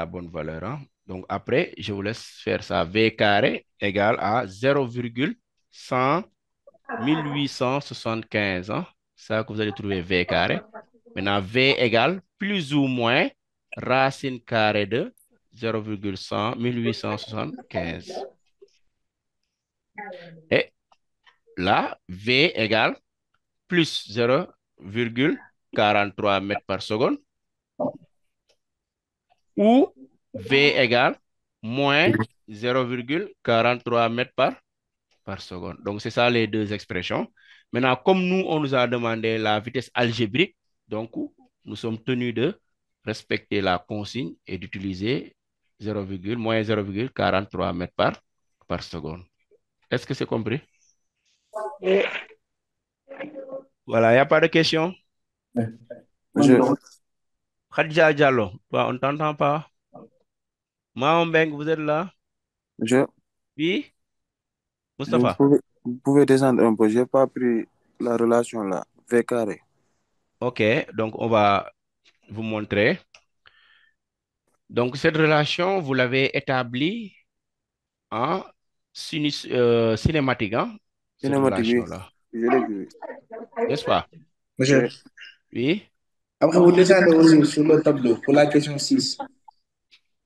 bonne valeur. Donc, après, je vous laisse faire ça. V carré égale à 0,1875. Ça que vous allez trouver V carré. Maintenant, V égale plus ou moins racine carrée de 0,1875. Et là, V égale plus 0,43 mètres par seconde ou V égale moins 0,43 mètres par seconde. Donc, c'est ça les deux expressions. Maintenant, comme nous, on nous a demandé la vitesse algébrique, donc nous sommes tenus de respecter la consigne et d'utiliser moins 0,43 mètres par seconde. Est-ce que c'est compris? Oui. Voilà, il n'y a pas de questions? Je, Khadija Diallo, toi, on ne t'entend pas? Maombeng, vous êtes là? je, Oui? Mustapha? vous pouvez descendre un peu. J'ai pas pris la relation là. V carré. OK, donc on va vous montrer. Donc, cette relation, vous l'avez établie en cinématique, hein, cette Cinématique, oui. relation-là. Je l'ai vu. N'est-ce pas? Monsieur, Oui. Oui? après vous descendez aussi sur le tableau pour la question 6.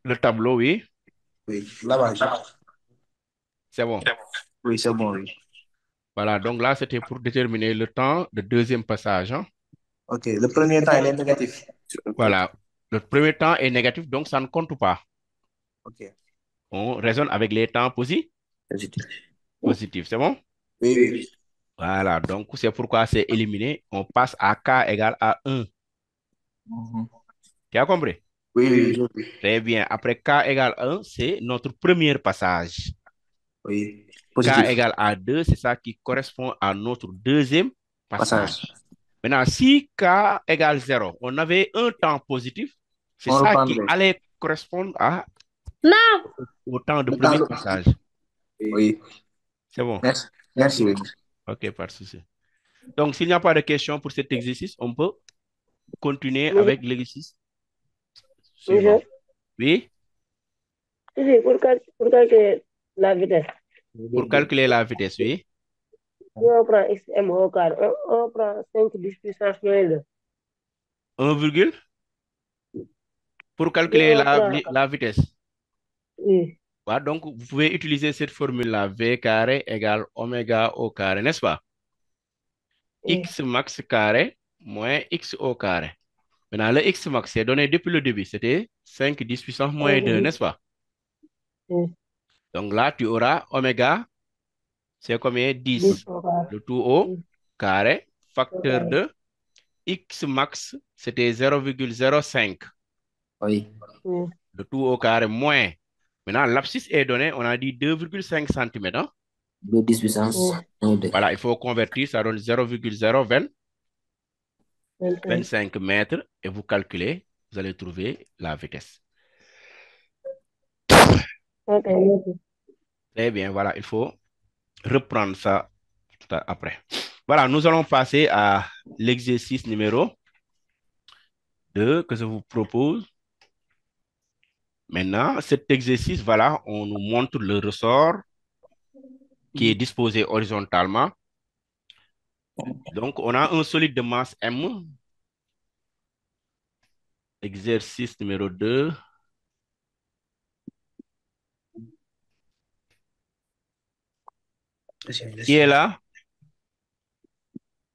Le tableau, oui. Oui, là-bas. C'est bon. Oui, c'est bon, oui. Voilà, donc là, c'était pour déterminer le temps de deuxième passage, hein. Ok, le premier temps, il est négatif. Ok. Voilà. Le premier temps est négatif, donc ça ne compte pas. Ok. On raisonne avec les temps positifs. C'est bon? Oui, oui. Voilà, donc c'est pourquoi c'est éliminé. On passe à k égale à 1. Mhm. Tu as compris? Oui, oui, oui. Très bien. Après k égale 1, c'est notre premier passage. Oui. K Positif. égale à 2, c'est ça qui correspond à notre deuxième Passage. passage. Maintenant, si k égale 0, on avait un temps positif, c'est On ça qui reprendrait. allait correspondre au temps de Le premier temps. passage. Oui. C'est bon? Merci. Merci, oui. OK, pas de souci. Donc, s'il n'y a pas de questions pour cet exercice, on peut continuer Monsieur, avec l'exercice suivant. Oui? ici, pour calculer la vitesse, Pour calculer la vitesse, oui. si on prend xm au carré, on prend 5 10 puissance moins 2. 1 virgule pour Si calculer on prend, la vitesse. oui, Voilà, donc, vous pouvez utiliser cette formule-là, V carré égale oméga au carré, n'est-ce pas? oui, X max carré moins X au carré. Maintenant, le X max, c'est donné depuis le début. C'était 5 10 puissance moins 2, 5 n'est-ce pas? oui, Donc là, tu auras oméga, c'est combien? 10 10. au carré, Le tout au oui, carré, au facteur carré, de X max, c'était 0,05. Oui. oui, Le tout au carré moins. Maintenant, l'abscisse est donné, on a dit 2,5 cm. Hein? 2 10 puissance oui, 1, 2. Voilà, il faut convertir, ça donne 0,025 25. mètres et vous calculez, vous allez trouver la vitesse. Ok, merci. Très bien, voilà, il faut reprendre ça après. Voilà, nous allons passer à l'exercice numéro 2 que je vous propose. Maintenant, cet exercice, voilà, on nous montre le ressort qui est disposé horizontalement. Donc, on a un solide de masse M. Exercice numéro 2. Qui est là?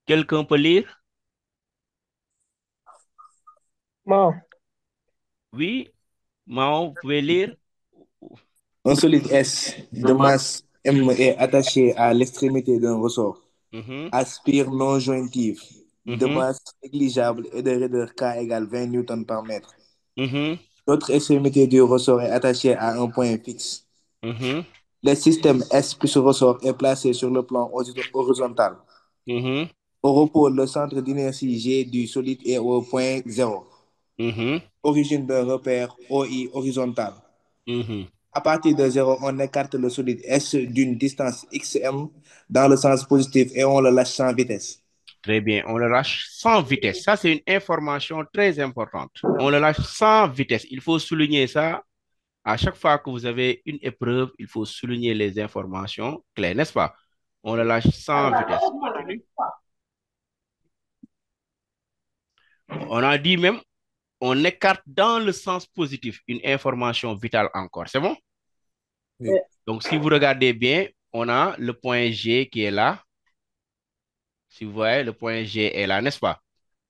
Quelqu'un peut lire? Bon, Oui, Mao, vous pouvez lire? Un solide S de masse M est attaché à l'extrémité d'un ressort. Mhm, Aspire non jointive de mhm, masse négligeable et de raideur K égale 20 newtons par mètre. mhm, L'autre extrémité du ressort est attachée à un point fixe. mhm, Le système S plus ressort est placé sur le plan horizontal. mhm, Au repos, le centre d'inertie G du solide est au point 0. mhm, Origine d'un repère OI horizontal. mhm. À partir de 0, on écarte le solide S d'une distance XM dans le sens positif et on le lâche sans vitesse. Très bien, on le lâche sans vitesse. Ça, c'est une information très importante. On le lâche sans vitesse. Il faut souligner ça. À chaque fois que vous avez une épreuve, il faut souligner les informations claires, n'est-ce pas? On le lâche sans vitesse. Continue. On a dit même, on écarte dans le sens positif une information vitale encore. C'est bon? Oui. Donc, si vous regardez bien, on a le point G qui est là. Si vous voyez, le point G est là, n'est-ce pas?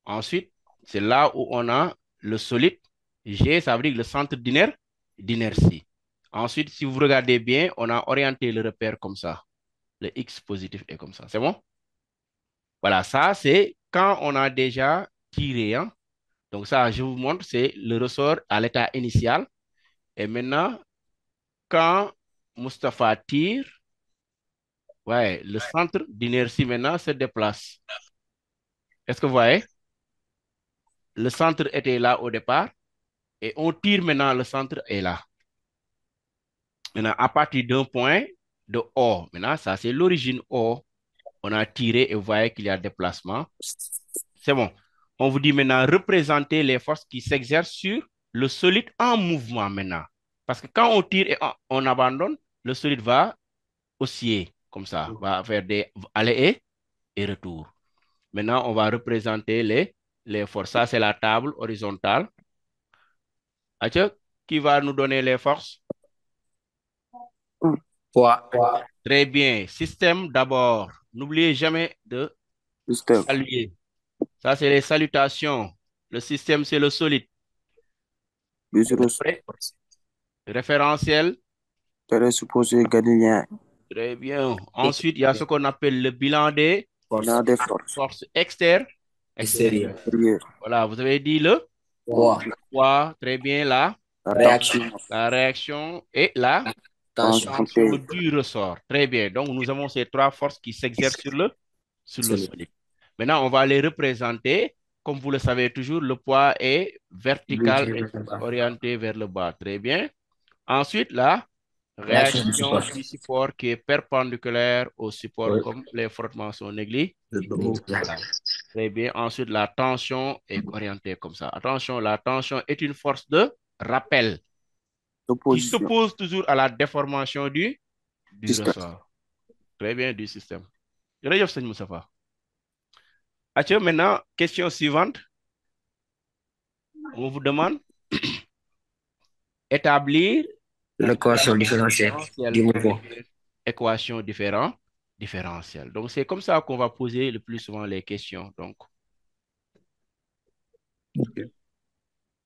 Ensuite, c'est là où on a le solide. G, ça veut dire le centre d'inertie. Ensuite, si vous regardez bien, on a orienté le repère comme ça. Le X positif est comme ça. C'est bon? Voilà, ça, c'est quand on a déjà tiré, hein, Donc ça, je vous montre, c'est le ressort à l'état initial. Et maintenant, quand Mustapha tire, ouais, le centre d'inertie maintenant se déplace. Est-ce que vous voyez? Le centre était là au départ et on tire maintenant, le centre est là. Maintenant, à partir d'un point de O, maintenant, ça c'est l'origine O, on a tiré et vous voyez qu'il y a déplacement. C'est bon. On vous dit maintenant représenter les forces qui s'exercent sur le solide en mouvement maintenant. Parce que quand on tire et on abandonne, le solide va osciller comme ça, va faire des allers et retours. Maintenant, on va représenter les forces. Ça, c'est la table horizontale. Atcha, qui va nous donner les forces? Poids. Très bien. Système d'abord. N'oubliez jamais de Système. saluer. Ça, c'est les salutations. Le système, c'est le solide. Après, référentiel. Présupposé galiléen. Très bien. Ensuite, il y a ce qu'on appelle le bilan des Bilan des forces. forces extérieures. Extérieur. Voilà, vous avez dit le Poids. poids. Très bien, là. Réaction. La réaction et la Tension. tension du ressort. Très bien. Donc, nous avons ces trois forces qui s'exercent sur le solide. Maintenant, on va les représenter. Comme vous le savez toujours, le poids est vertical et orienté vers le bas. Très bien. Ensuite, la réaction du support qui est perpendiculaire au support, comme les frottements sont négligeables. Voilà. Très bien. Ensuite, la tension est orientée comme ça. Attention, la tension est une force de rappel qui s'oppose toujours à la déformation du ressort. Très bien, du système. Jërëjëf sëñ Moustapha. Atcha, maintenant, question suivante. On vous demande établir l'équation différentielle du mouvement. Équation différentielle. Donc, c'est comme ça qu'on va poser le plus souvent les questions. Donc,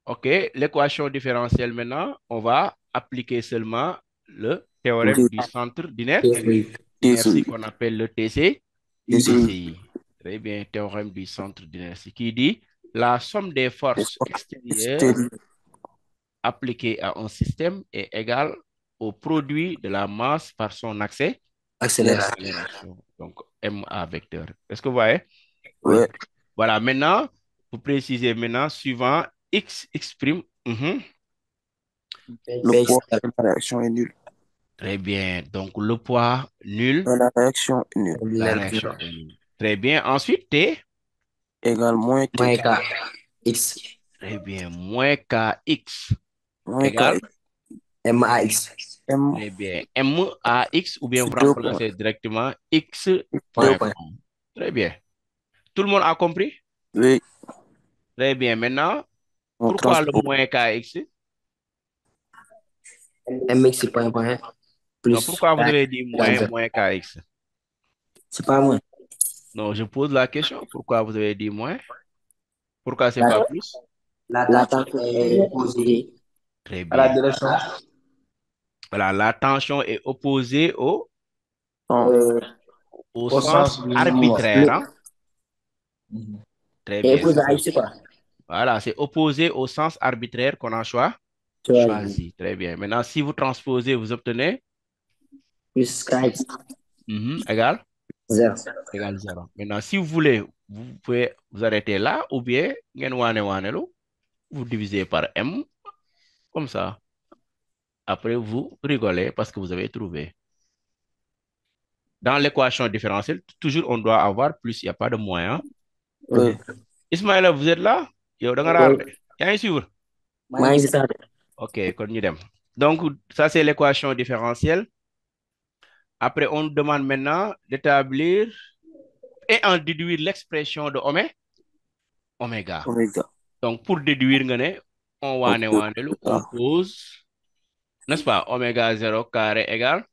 OK, l'équation différentielle maintenant, on va appliquer seulement le théorème du centre d'inertie qu'on appelle le TCI. Très bien, théorème du centre d'inertie qui dit la somme des forces extérieures appliquées à un système est égale au produit de la masse par son accélération. Donc, MA vecteur. Est-ce que vous voyez? Oui. Voilà, maintenant, pour préciser maintenant, suivant X exprime. Le poids de la réaction est nul. Très bien. Donc, le poids nul. La réaction est nulle. La réaction est nulle. Très bien. Ensuite, T égale moins T. Moins K. X. Très bien. Moins KX Moins égale MAX. Très bien. MAX ou bien vous remplacez directement X point. Très bien. Tout le monde a compris? Oui. Très bien. Maintenant, pourquoi le moins KX? MX point. Plus. Non, pourquoi vous avez dit moins KX? C'est pas moins. Non, je pose la question. Pourquoi vous avez dit moins? Pourquoi c'est pas plus? La tension est opposée. Très bien. À la direction. Voilà, la tension est opposée au sens sens arbitraire. Hein? Très bien. Voilà, c'est opposé au sens arbitraire qu'on a choisi. Très bien. Maintenant, si vous transposez, vous obtenez plus KX égal 0. Égal 0. Maintenant, si vous voulez, vous pouvez vous arrêter là ou bien vous divisez par M comme ça. Après, vous rigolez parce que vous avez trouvé. Dans l'équation différentielle, toujours on doit avoir plus, il n'y a pas de moins. Hein? Oui. Ismaël, vous êtes là? Suivre? Ok, donc ça c'est l'équation différentielle. Après, on demande maintenant d'établir et en déduire l'expression de oméga. Donc, pour déduire, on pose, n'est-ce pas, oméga 0 carré égale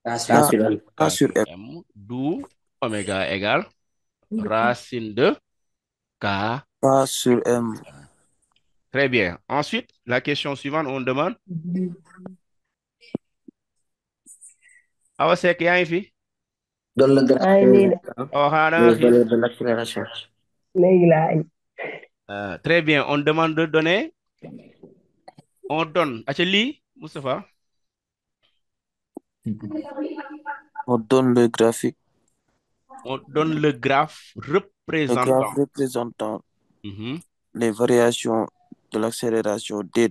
A sur M, d'où oméga égale racine de K sur M. Très bien. Ensuite, la question suivante, on demande. C'est qu'il y a une fille? Donne le graphe de l'accélération. Très bien. On demande de donner. On donne. Acheli, Moustapha. On donne le graphique, On donne le graphe le représentant. graphe représentant Mhm. les variations de l'accélération d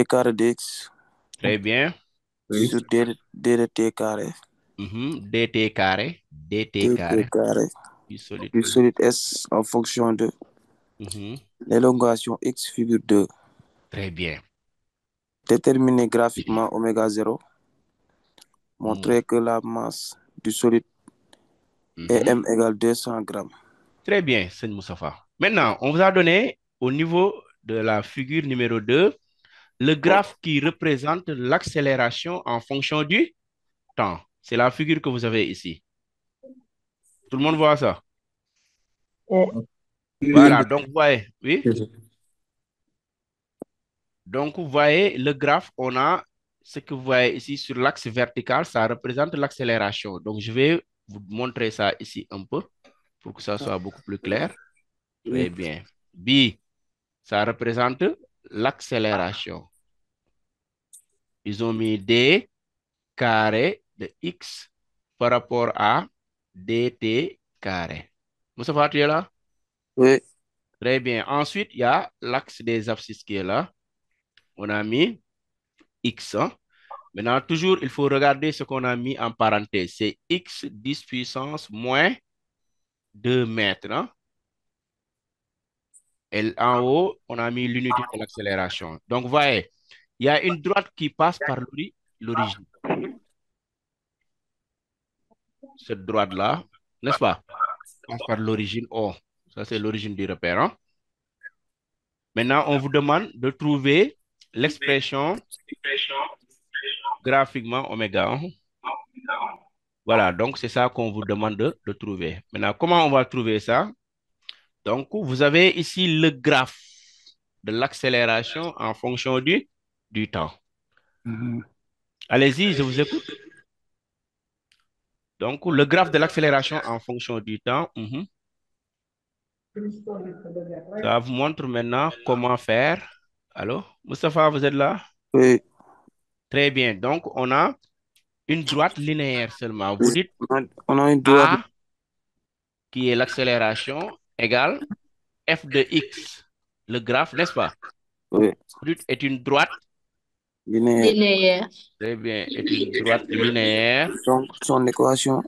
carré dx Très bien. Oui. sur d de t carré, Mhm. dt carré. dt dt carré. carré Du solide. du solide S en fonction de Mhm. l'élongation x figure 2. Très bien. Déterminer graphiquement oméga 0, montrer que la masse du solide est Mhm. m égale 200 grammes. Très bien, Seigne Moustapha. Maintenant, on vous a donné au niveau de la figure numéro 2 le graphe qui représente l'accélération en fonction du temps. C'est la figure que vous avez ici. Tout le monde voit ça? Voilà, donc vous voyez, oui. Donc vous voyez le graphe, on a ce que vous voyez ici sur l'axe vertical, ça représente l'accélération. Donc je vais vous montrer ça ici un peu pour que ça soit beaucoup plus clair. Très bien. B, ça représente l'accélération. Ils ont mis d carré de x par rapport à dt carré. Moustapha, tu es là? Oui, Très bien. Ensuite, il y a l'axe des abscisses qui est là. On a mis x. Hein. Maintenant, toujours, il faut regarder ce qu'on a mis en parenthèse. C'est x 10 puissance moins 2 mètres. Hein. Et en haut, on a mis l'unité de l'accélération. Donc, vous voyez, il y a une droite qui passe par l'origine. Cette droite-là, n'est-ce pas? Passe par l'origine O. Ça, c'est l'origine du repère. Hein. Maintenant, on vous demande de trouver l'expression graphiquement oméga 1. Voilà, donc c'est ça qu'on vous demande de trouver. Maintenant, comment on va trouver ça? Donc, vous avez ici le graphe de l'accélération en fonction du temps. Allez-y, je vous écoute. Donc, le graphe de l'accélération en fonction du temps. Ça vous montre maintenant comment faire. Allô? Moustapha, vous êtes là? oui. Très bien. Donc, on a une droite linéaire seulement. Vous dites On a une droite. A, qui est l'accélération, égale f de x. Le graphe, n'est-ce pas? Oui, Vous dites est une droite. linéaire. Linéaire. Très bien. Est une droite linéaire. Donc, son équation,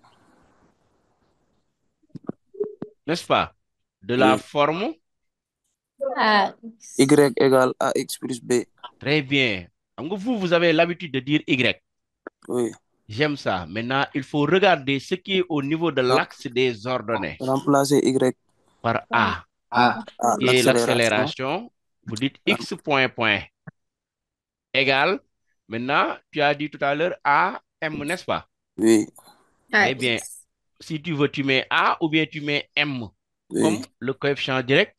N'est-ce pas? De la oui. forme. Ah, Y égale ax plus b. Très bien. Donc, vous avez l'habitude de dire y. Oui. J'aime ça. Maintenant, il faut regarder ce qui est au niveau de l'axe des ordonnées Remplacer y par A, Ah, à qui est l'accélération. l'accélération. Vous dites x point point égale. Maintenant, tu as dit tout à l'heure A, M, n'est-ce pas? Oui, Très bien. Si tu veux, tu mets A ou bien tu mets M oui. comme le coefficient Directeur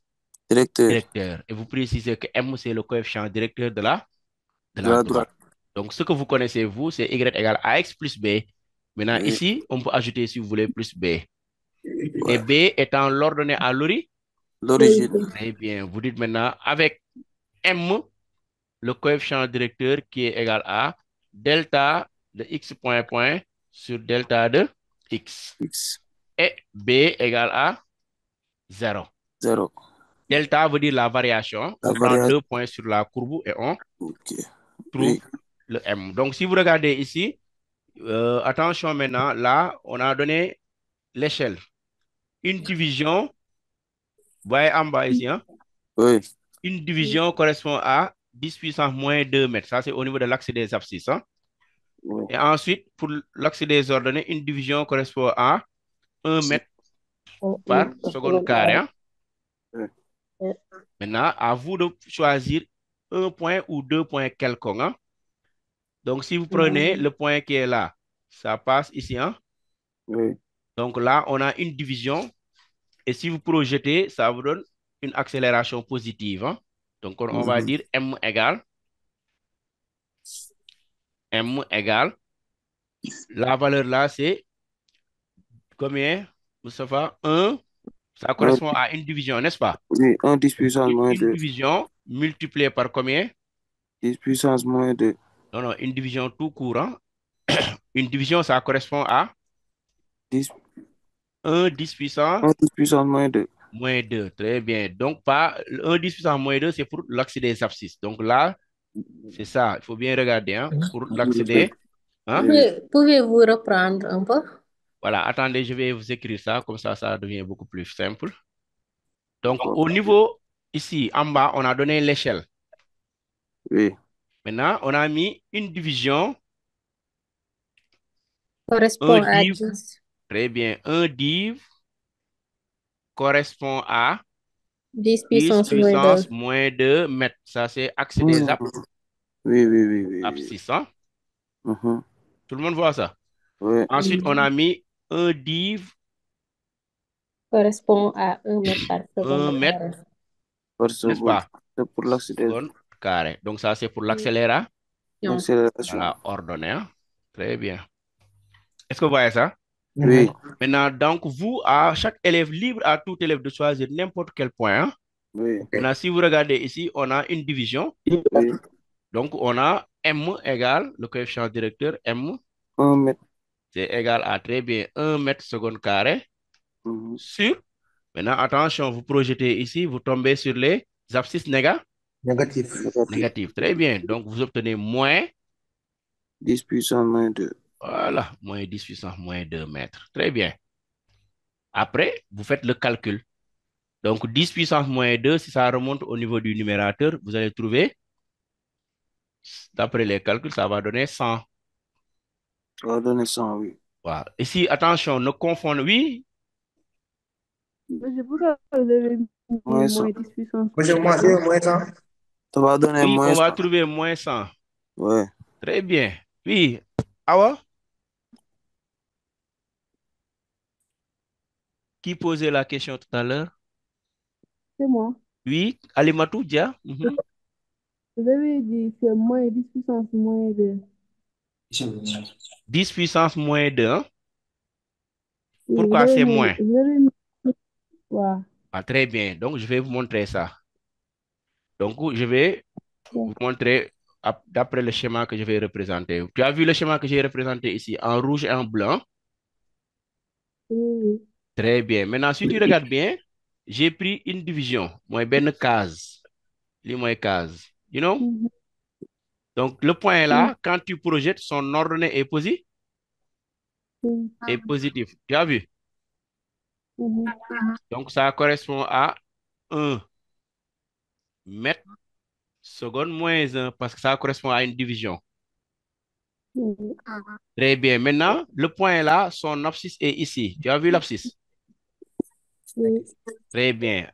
directeur. Et vous précisez que M, c'est le coefficient directeur de la de la droite. droite. Donc, ce que vous connaissez, vous, c'est Y égale AX plus B. Maintenant, Oui. ici, on peut ajouter, si vous voulez, plus B. Et Ouais. B étant l'ordonnée à L'origine. très bien. Vous dites maintenant, avec M, le coefficient directeur qui est égal à delta de X point point sur delta de X. X. Et B égale à 0. 0. Delta veut dire la variation. La On prend variation. 2 points sur la courbe et on Ok. trouve Oui. le M. Donc, si vous regardez ici, attention maintenant, là, on a donné l'échelle. Une division, vous voyez en bas ici, hein? Oui. Une division correspond à 10 puissance moins 2 mètres. Ça, c'est au niveau de l'axe des abscisses. Hein? Oui. Et ensuite, pour l'axe des ordonnées, une division correspond à 1 mètre par seconde carré. Hein? Oui. Maintenant, à vous de choisir un point ou deux points quelconques. Hein? Donc, si vous prenez le point qui est là, ça passe ici. Hein? Oui. Donc là, on a une division. Et si vous projetez, ça vous donne une accélération positive. Hein? Donc, on va dire M égale. La valeur là, c'est combien, Moustapha? 1 Ça correspond à une division, n'est-ce pas? Oui, 1 10 puissance moins Une 2. division multipliée par combien? 10 puissance moins 2. Non, non, une division tout courant. Une division, ça correspond à 10, 1 10 puissance 1 10 puissance moins 2. moins 2. Très bien. Donc, pas 1 10 puissance moins 2, c'est pour l'axe des abscisses. Donc là, c'est ça. Il faut bien regarder, hein, pour l'axe des. Hein? Pouvez-vous reprendre un peu? Voilà, attendez, je vais vous écrire ça, comme ça devient beaucoup plus simple. Donc, au niveau, ici, en bas, on a donné l'échelle. Oui. Maintenant, on a mis une division. Correspond à div. 10. Très bien. Un div correspond à 10 10 puissance moins 2. puissance moins 2 mètres. Ça, c'est axe des Oui, oui, oui, oui. abscisses. Hein? Mhm. Tout le monde voit ça? Oui. Ensuite, on a mis un div Correspond à 1 mètre par 1 seconde mètre, carré. Par n'est-ce seconde. pas? C'est pour l'accélération. Seconde carré. Donc, ça, c'est pour l'accélération. L'accélération. Voilà, ordonnée. Hein? Très bien. Est-ce que vous voyez ça? Oui. Maintenant, donc, vous, à chaque élève, libre à tout élève de choisir n'importe quel point. Hein? Oui. Maintenant, si vous regardez ici, on a une division. Oui. Donc, on a M égale, le coefficient directeur, M, 1 mètre. c'est égal à très bien 1 mètre seconde carré Mhm. sur. Maintenant, attention, vous projetez ici, vous tombez sur les abscisses Négatif. négatifs. Très bien. Donc, vous obtenez moins, 10 puissance moins 2. voilà, moins 10 puissance moins 2 mètres. Très bien. Après, vous faites le calcul. Donc, 10 puissance moins 2, si ça remonte au niveau du numérateur, vous allez trouver, d'après les calculs, ça va donner 100. Ça va donner 100, oui. Voilà. Ici, attention, ne confondez, oui, Monsieur, pourquoi vous avez mis Moins 100. moins 10 puissance? Monsieur, moi, c'est moins 100. Ça va donner oui, moins on va 100. trouver moins 100. Ouais. Très bien. Oui. Awa, qui posait la question tout à l'heure? C'est moi. Oui, Alimatou Dia. Mhm. Vous avez dit c'est moins 10 puissance moins 2. 10 puissance moins 2. Hein? Oui, Pourquoi c'est moins? Vous avez mis... Ouais. Ah, très bien. Donc, je vais vous montrer ça. Donc, je vais vous montrer d'après le schéma que je vais représenter. Tu as vu le schéma que j'ai représenté ici en rouge et en blanc? Oui. Très bien. Maintenant, si tu regardes bien, j'ai pris une division. Moi, ben case. Les moins case. You know? Mhm. Donc, le point là, quand tu projettes, son ordonnée est positif. Oui. Est positif. Tu as vu? Mhm. Donc, ça correspond à 1 mètre seconde moins 1 parce que ça correspond à une division. Oui. Très bien. Maintenant, le point là, son abscisse est ici. Tu as vu l'abscisse? Oui. Très bien.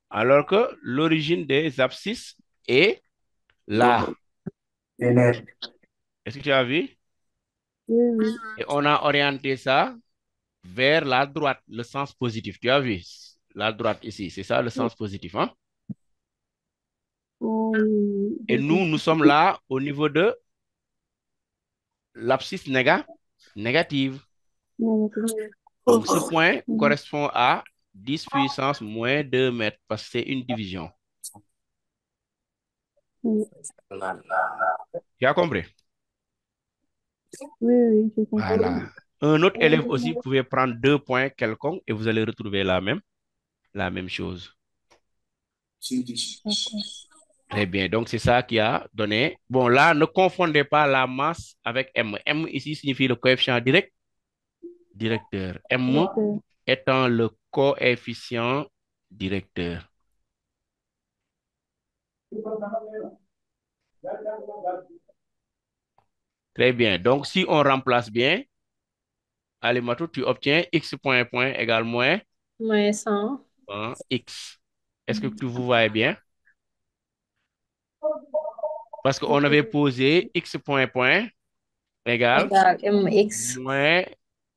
Alors que l'origine des abscisses est là. Est-ce que tu as vu? Oui. Et on a orienté ça vers la droite, le sens positif. Tu as vu? La droite ici, c'est ça le sens positif. Hein? Oh, oui. Et nous sommes là au niveau de l'abscisse négative. Donc, ce point correspond à 10 puissance moins 2 mètres parce que c'est une division. Oui. Tu as compris? Oui, je comprends. Voilà. Un autre élève aussi pouvait prendre 2 points quelconques et vous allez retrouver la même chose. Très bien. Donc, c'est ça qui a donné. Bon, là, ne confondez pas la masse avec M. M ici signifie le coefficient directeur. M étant le coefficient directeur. Très bien. Donc, si on remplace bien, allez, Matou, tu obtiens x point point égale moins Moins 100. x. Est-ce que tu vous voyez bien? Parce qu'on avait posé x point point égale mx. moins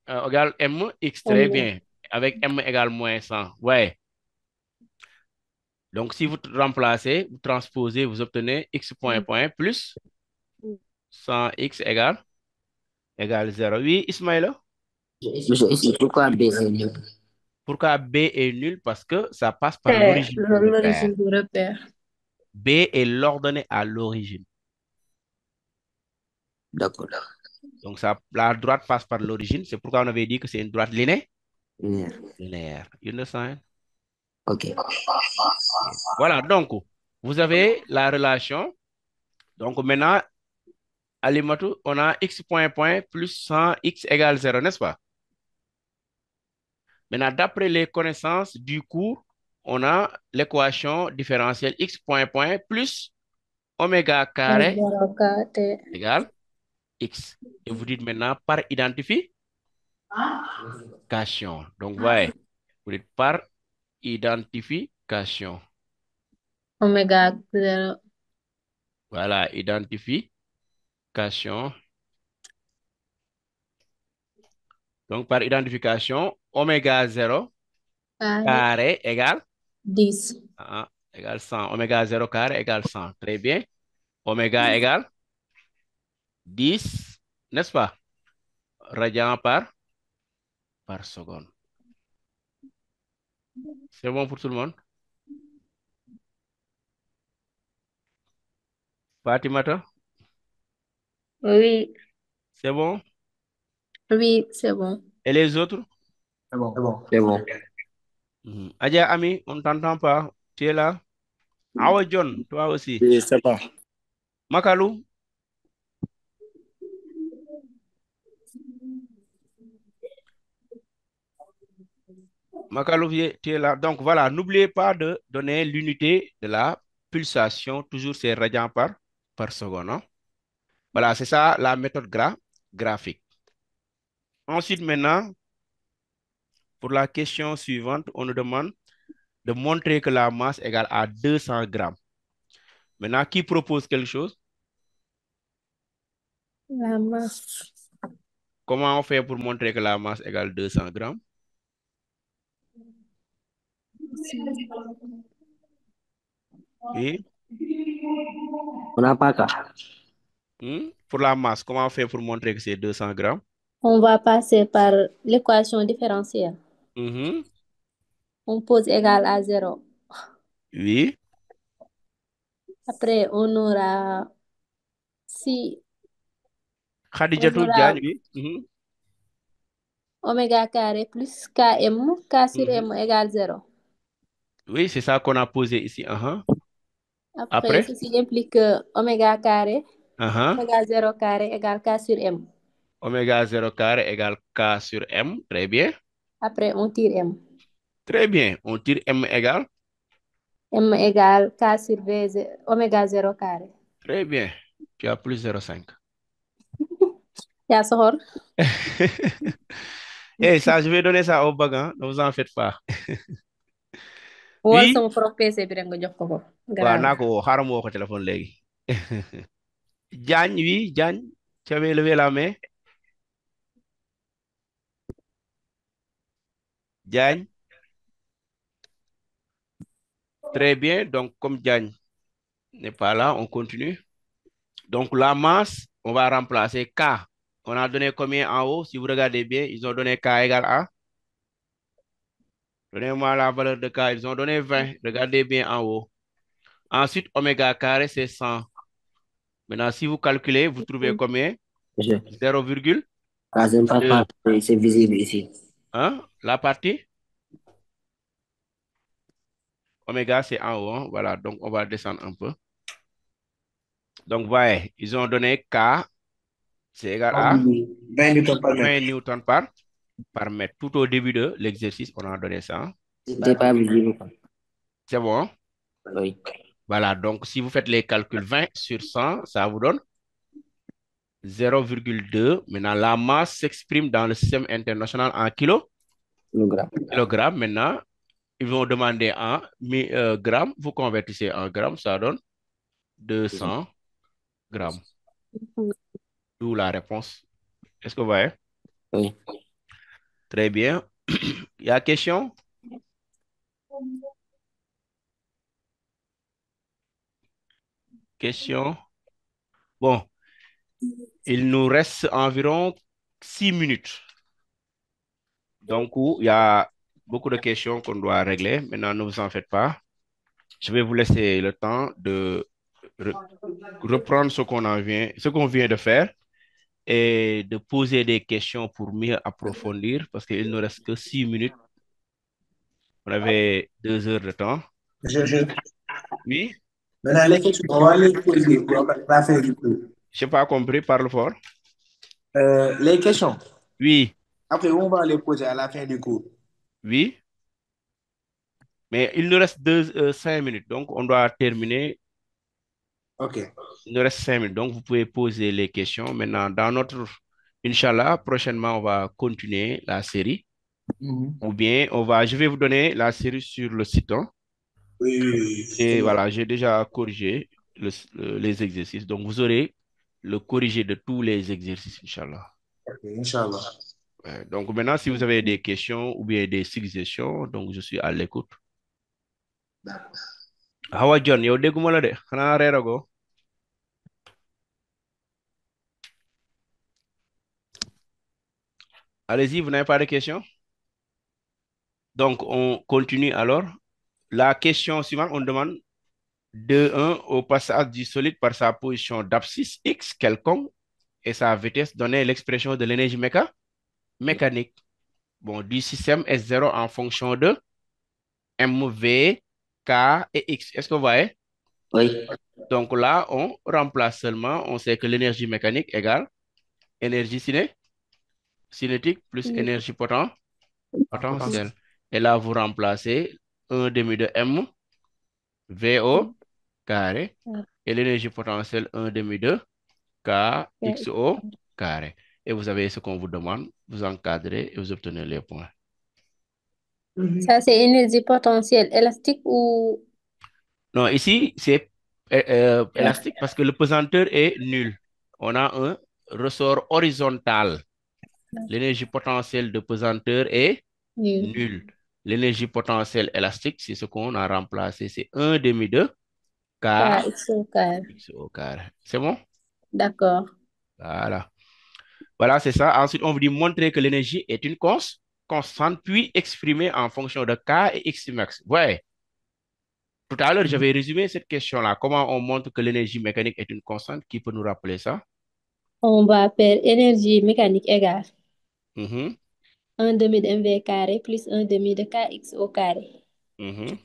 égale mx. Très bien. Avec m égale moins 100. Ouais. Donc, si vous remplacez, vous transposez, vous obtenez x point point plus 100x égale 0. Oui, Ismaël? Monsieur, ici, pourquoi B est neutre? Pourquoi B est nul? Parce que ça passe par C'est l'origine du repère. l'origine du repère. B est l'ordonnée à l'origine. D'accord. Donc, ça, la droite passe par l'origine. C'est pourquoi on avait dit que c'est une droite linéaire. Linéaire. Linéaire. You understand? Ok. Voilà, donc, vous avez la relation. Donc, maintenant, Alimatou, on a x point point plus 100, x égale 0, n'est-ce pas? Maintenant, d'après les connaissances du cours, on a l'équation différentielle x point point plus oméga carré S0 T. égale x. Et vous dites maintenant par identification. Donc, voyez, vous dites par identification. Oméga 0. Voilà, identification. Donc, par identification, oméga 0 carré égale 10. égale 100. Oméga 0 carré égale 100. Très bien. Oméga égale 10, n'est-ce pas? Radian par seconde. C'est bon pour tout le monde? Fatimata, Oui, c'est bon? oui, c'est bon. Et les autres? C'est bon. C'est bon. Adia Ami, on ne t'entend pas. Tu es là? Awa John, toi aussi. Oui, c'est bon. Makalou, Makalou, tu es là. Donc voilà, n'oubliez pas de donner l'unité de la pulsation. Toujours c'est radians par seconde, hein? Voilà, c'est ça la méthode graphique. Ensuite, maintenant, pour la question suivante, on nous demande de montrer que la masse égale à 200 grammes. Maintenant, qui propose quelque chose? La masse. Comment on fait pour montrer que la masse égale 200 grammes? Oui. On n'a pas qu'à. Pour la masse, comment on fait pour montrer que c'est 200 grammes? On va passer par l'équation différentielle. Mhm. On pose égal à 0. Oui. Après, on aura si on Khadijatou aura Diagne, oui. Mhm. oméga carré plus km, k sur Mhm. m égale 0. Oui, c'est ça qu'on a posé ici. Après, Après? ceci implique que oméga carré, Uh-huh. oméga 0 carré égale k sur m. Oméga 0 carré égale K sur M. Très bien. Après, on tire m. Très bien. On tire M égale. M égale k sur V, oméga 0 carré. Très bien. Tu as plus 0,5. Yaa soxor. Eh, ça, je vais donner ça au bagan. Ne vous en faites pas. Wol Oui. sama prof PC bi rek nga jox ko ko. Waaw, Grave. naa ko woo. Xaaral ma woo ko téléphone léegi. Diagne, oui. Diagne, tu avais levé la main. Diagne. Très bien. Donc, comme Diagne n'est pas là, on continue. Donc, la masse, on va remplacer K. On a donné combien en haut? Si vous regardez bien, ils ont donné K égale à. Donnez-moi la valeur de K. Ils ont donné 20. Regardez bien en haut. Ensuite, oméga carré, c'est 100. Maintenant, si vous calculez, vous trouvez combien? Monsieur, 0,2. la deuxième part, c'est visible ici. Hein? La partie oméga, c'est en haut, hein. Voilà, donc on va descendre un peu. Donc, voyez, ils ont donné K, c'est égal à 20 newtons par 20 mètre. newtons par mètre. Tout au début de l'exercice, on a donné ça, hein. C'était pas visible. C'est bon, hein? Oui. Voilà, donc si vous faites les calculs 20 sur 100, ça vous donne 0,2. Maintenant, la masse s'exprime dans le système international en kilogrammes. Maintenant, ils vont demander en grammes. Vous convertissez en grammes, ça donne 200 grammes. D'où la réponse. Est-ce que vous voyez? Oui. Très bien. Il y a question? Question? Bon, il nous reste environ 6 minutes. Donc, il y a beaucoup de questions qu'on doit régler. Maintenant, ne vous en faites pas. Je vais vous laisser le temps de reprendre ce qu'on vient de faire et de poser des questions pour mieux approfondir parce qu'il ne reste que 6 minutes. On avait 2 heures de temps. Oui, Maintenant, les questions, on va les poser pour la fin du cours. je n'ai pas compris, parle fort. Les questions, Oui, après, on va les poser à la fin du cours. oui. Mais il nous reste 5 minutes, donc on doit terminer. OK. Il nous reste 5 minutes, donc vous pouvez poser les questions. Maintenant, Inch'Allah, prochainement, on va continuer la série. Ou bien, je vais vous donner la série sur le site, hein. Oui, oui, oui. Et voilà, j'ai déjà corrigé les exercices. Donc, vous aurez le corrigé de tous les exercices, Inch'Allah. OK, Inch'Allah. Donc, maintenant, si vous avez des questions ou bien des suggestions, donc je suis à l'écoute. Hawa John, yow dégguma la de xanaa reerago. Allez-y, vous n'avez pas de questions? Donc, on continue alors. La question suivante, on demande de 1 au passage du solide par sa position d'abscisse X quelconque et sa vitesse donnée l'expression de l'énergie mécanique. Bon, du système S0 en fonction de M, V, K et X. Est-ce que vous voyez? Oui. Donc là, on remplace seulement, on sait que l'énergie mécanique égale énergie cinétique plus énergie potentielle. Et là, vous remplacez 1 demi de M, V au carré, et l'énergie potentielle 1 demi de K, X au carré. Et vous avez ce qu'on vous demande, vous encadrez et vous obtenez les points. Ça, c'est énergie potentielle élastique ou... Non, ici, c'est élastique parce que le pesanteur est nul. On a un ressort horizontal. L'énergie potentielle de pesanteur est nulle. L'énergie potentielle élastique, c'est ce qu'on a remplacé. C'est 1 demi de K X au carré. X au carré. C'est bon? D'accord. Voilà. Voilà, c'est ça. Ensuite, on vous dit montrer que l'énergie est une constante, puis exprimée en fonction de K et X max. Ouais. Tout à l'heure, j'avais résumé cette question-là. Comment on montre que l'énergie mécanique est une constante? Qui peut nous rappeler ça? On va faire énergie mécanique égale Mhm, 1 demi de mv carré plus 1 demi de kx au carré. mhm,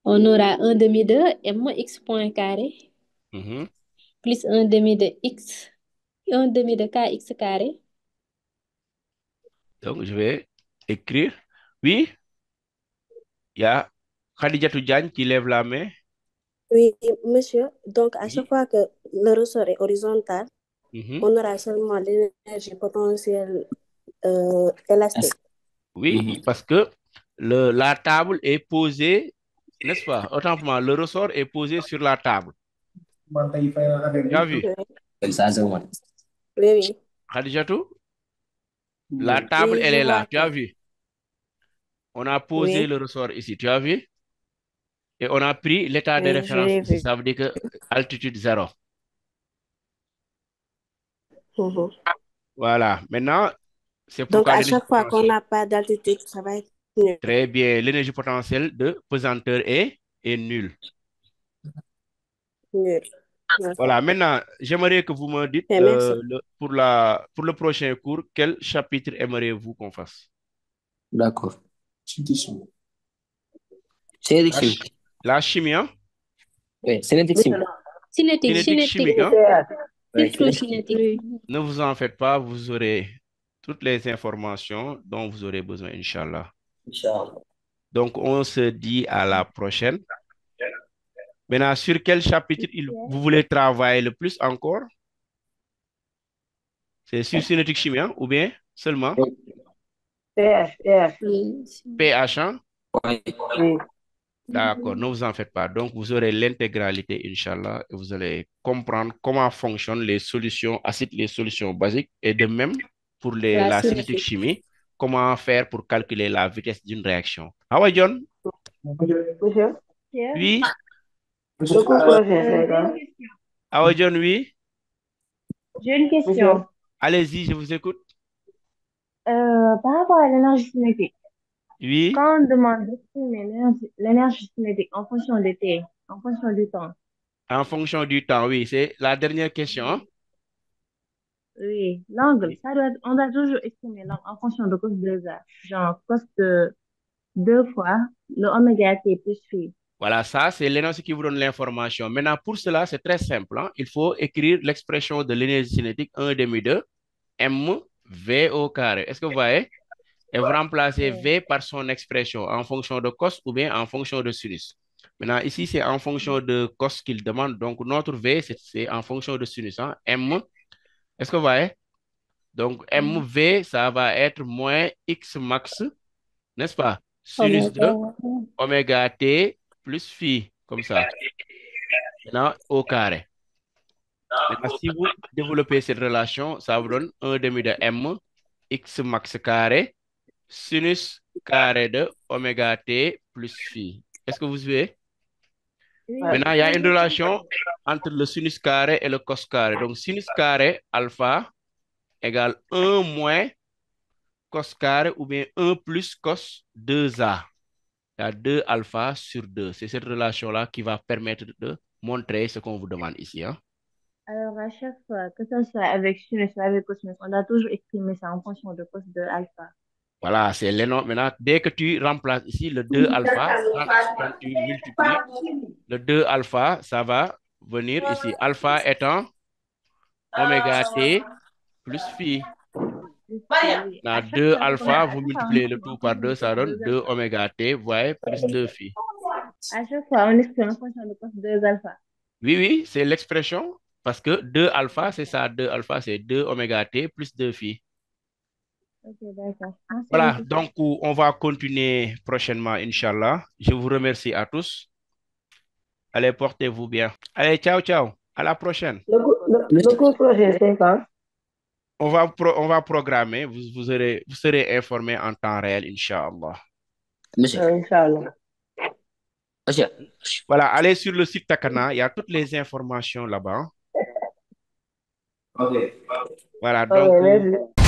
On aura 1 demi de mx point carré mhm. plus 1 demi de x, 1 demi de kx carré. Donc, je vais écrire. Oui, il y a Khadijatou Diagne qui lève la main. Oui, monsieur. Donc, à chaque Oui. fois que le ressort est horizontal, Mhm. on aura seulement l'énergie potentielle élastique. Oui, parce que la table est posée, n'est-ce pas? Autant pour moi, le ressort est posé sur la table. Tu as vu? Oui, oui. Khadijatou, la table, Oui, elle je est là. vois Tu as que. vu? On a posé Oui, le ressort ici. Tu as vu? Et on a pris l'état de oui, je référence l'ai ici. vu. Ça veut dire que altitude 0. Mhm. Voilà. Maintenant, c'est Donc, pourquoi à l'énergie chaque fois qu'on potentielle. n'a pas d'altitude, ça va être nul. Très bien. L'énergie potentielle de pesanteur est nulle. Nul. D'accord. Voilà. Maintenant, j'aimerais que vous me dites Et merci. pour le prochain cours, quel chapitre aimeriez-vous qu'on fasse? D'accord. La, ch- la chimie, hein? Oui, cinétique chimie. Cinétique, Cinétique chimique, hein? surtout cinétique. Oui. Ne vous en faites pas, vous aurez toutes les informations dont vous aurez besoin, Inch'Allah. Inch'Allah. Donc, on se dit à la prochaine. Maintenant, sur quel chapitre vous voulez travailler le plus encore? C'est sur cinétique chimie, hein, ou bien seulement PH. Oui. pH, hein? Oui. Oui. D'accord, ne vous en faites pas. Donc, vous aurez l'intégralité, Inch'Allah, et vous allez comprendre comment fonctionnent les solutions acides, les solutions basiques, et de même pour La la cinétique cinétique. chimie, comment faire pour calculer la vitesse d'une réaction. Ah ouais, John? Monsieur, Oui? le cours prochain, c'est quand? Ah ouais, John, oui? J'ai une Monsieur, question. Allez-y, je vous écoute. Par rapport à l'énergie cinétique, Oui, Quand on demande d'estimer l'énergie cinétique en fonction de T, en fonction du temps, en fonction du temps, oui, c'est la dernière question, hein. oui, l'angle, Oui. on doit toujours estimer l'angle en fonction de cos 2A. Genre, cos de 2 fois le oméga T plus phi. Voilà, ça, c'est l'énoncé qui vous donne l'information. Maintenant, pour cela, c'est très simple, hein. Il faut écrire l'expression de l'énergie cinétique 1 demi de mv au carré. Est-ce que vous voyez? Et vous remplacez Oui. V par son expression en fonction de cos ou bien en fonction de sinus. Maintenant, ici, c'est en fonction de cos qu'il demande. Donc, notre V, c'est en fonction de sinus, hein. M, est-ce que vous voyez? Donc, MV, ça va être moins X max, n'est-ce pas? Sinus de oméga T plus phi, comme ça. Maintenant, au carré. Maintenant, si vous développez cette relation, ça vous donne 1 demi de M, X max carré, sinus carré de oméga T plus phi. Est-ce que vous suivez? Oui, Maintenant, il y a une relation entre le sinus carré et le cos carré. Donc, sinus carré alpha égale 1 moins cos carré ou bien 1 plus cos 2A. Il y a 2 alpha sur 2. C'est cette relation-là qui va permettre de montrer ce qu'on vous demande ici, hein. Alors, à chaque fois, que ce soit avec sinus ou avec cosinus, on doit toujours exprimer ça en fonction de cos de alpha. Voilà, c'est l'énorme. Maintenant, dès que tu remplaces ici le 2 alpha, quand tu multiplies, le 2 alpha, ça va venir ici. Alpha étant oméga T plus phi. Oui. Dans À chaque 2 fois, alpha, vous on multipliez le exprime tout en par fonction 2, de cos ça donne de 2 alpha. oméga T, vous voyez, plus 2 phi. À chaque fois, on exprime en fonction de cos de alpha. Oui, oui, c'est l'expression. Parce que 2 alpha, c'est ça. 2 alpha, c'est 2 oméga T plus 2 phi. Ok, d'accord. Merci Voilà, beaucoup. donc on va continuer prochainement, Inch'Allah. Je vous remercie à tous. Allez, portez-vous bien. Allez, ciao, ciao. À la prochaine. Le cours prochain, c'est quand? On va programmer. Vous serez informé en temps réel, Inch'Allah. Inch'Allah. Voilà, allez sur le site Takana. Il y a toutes les informations là-bas. Ok. Voilà, Ok, donc. merci.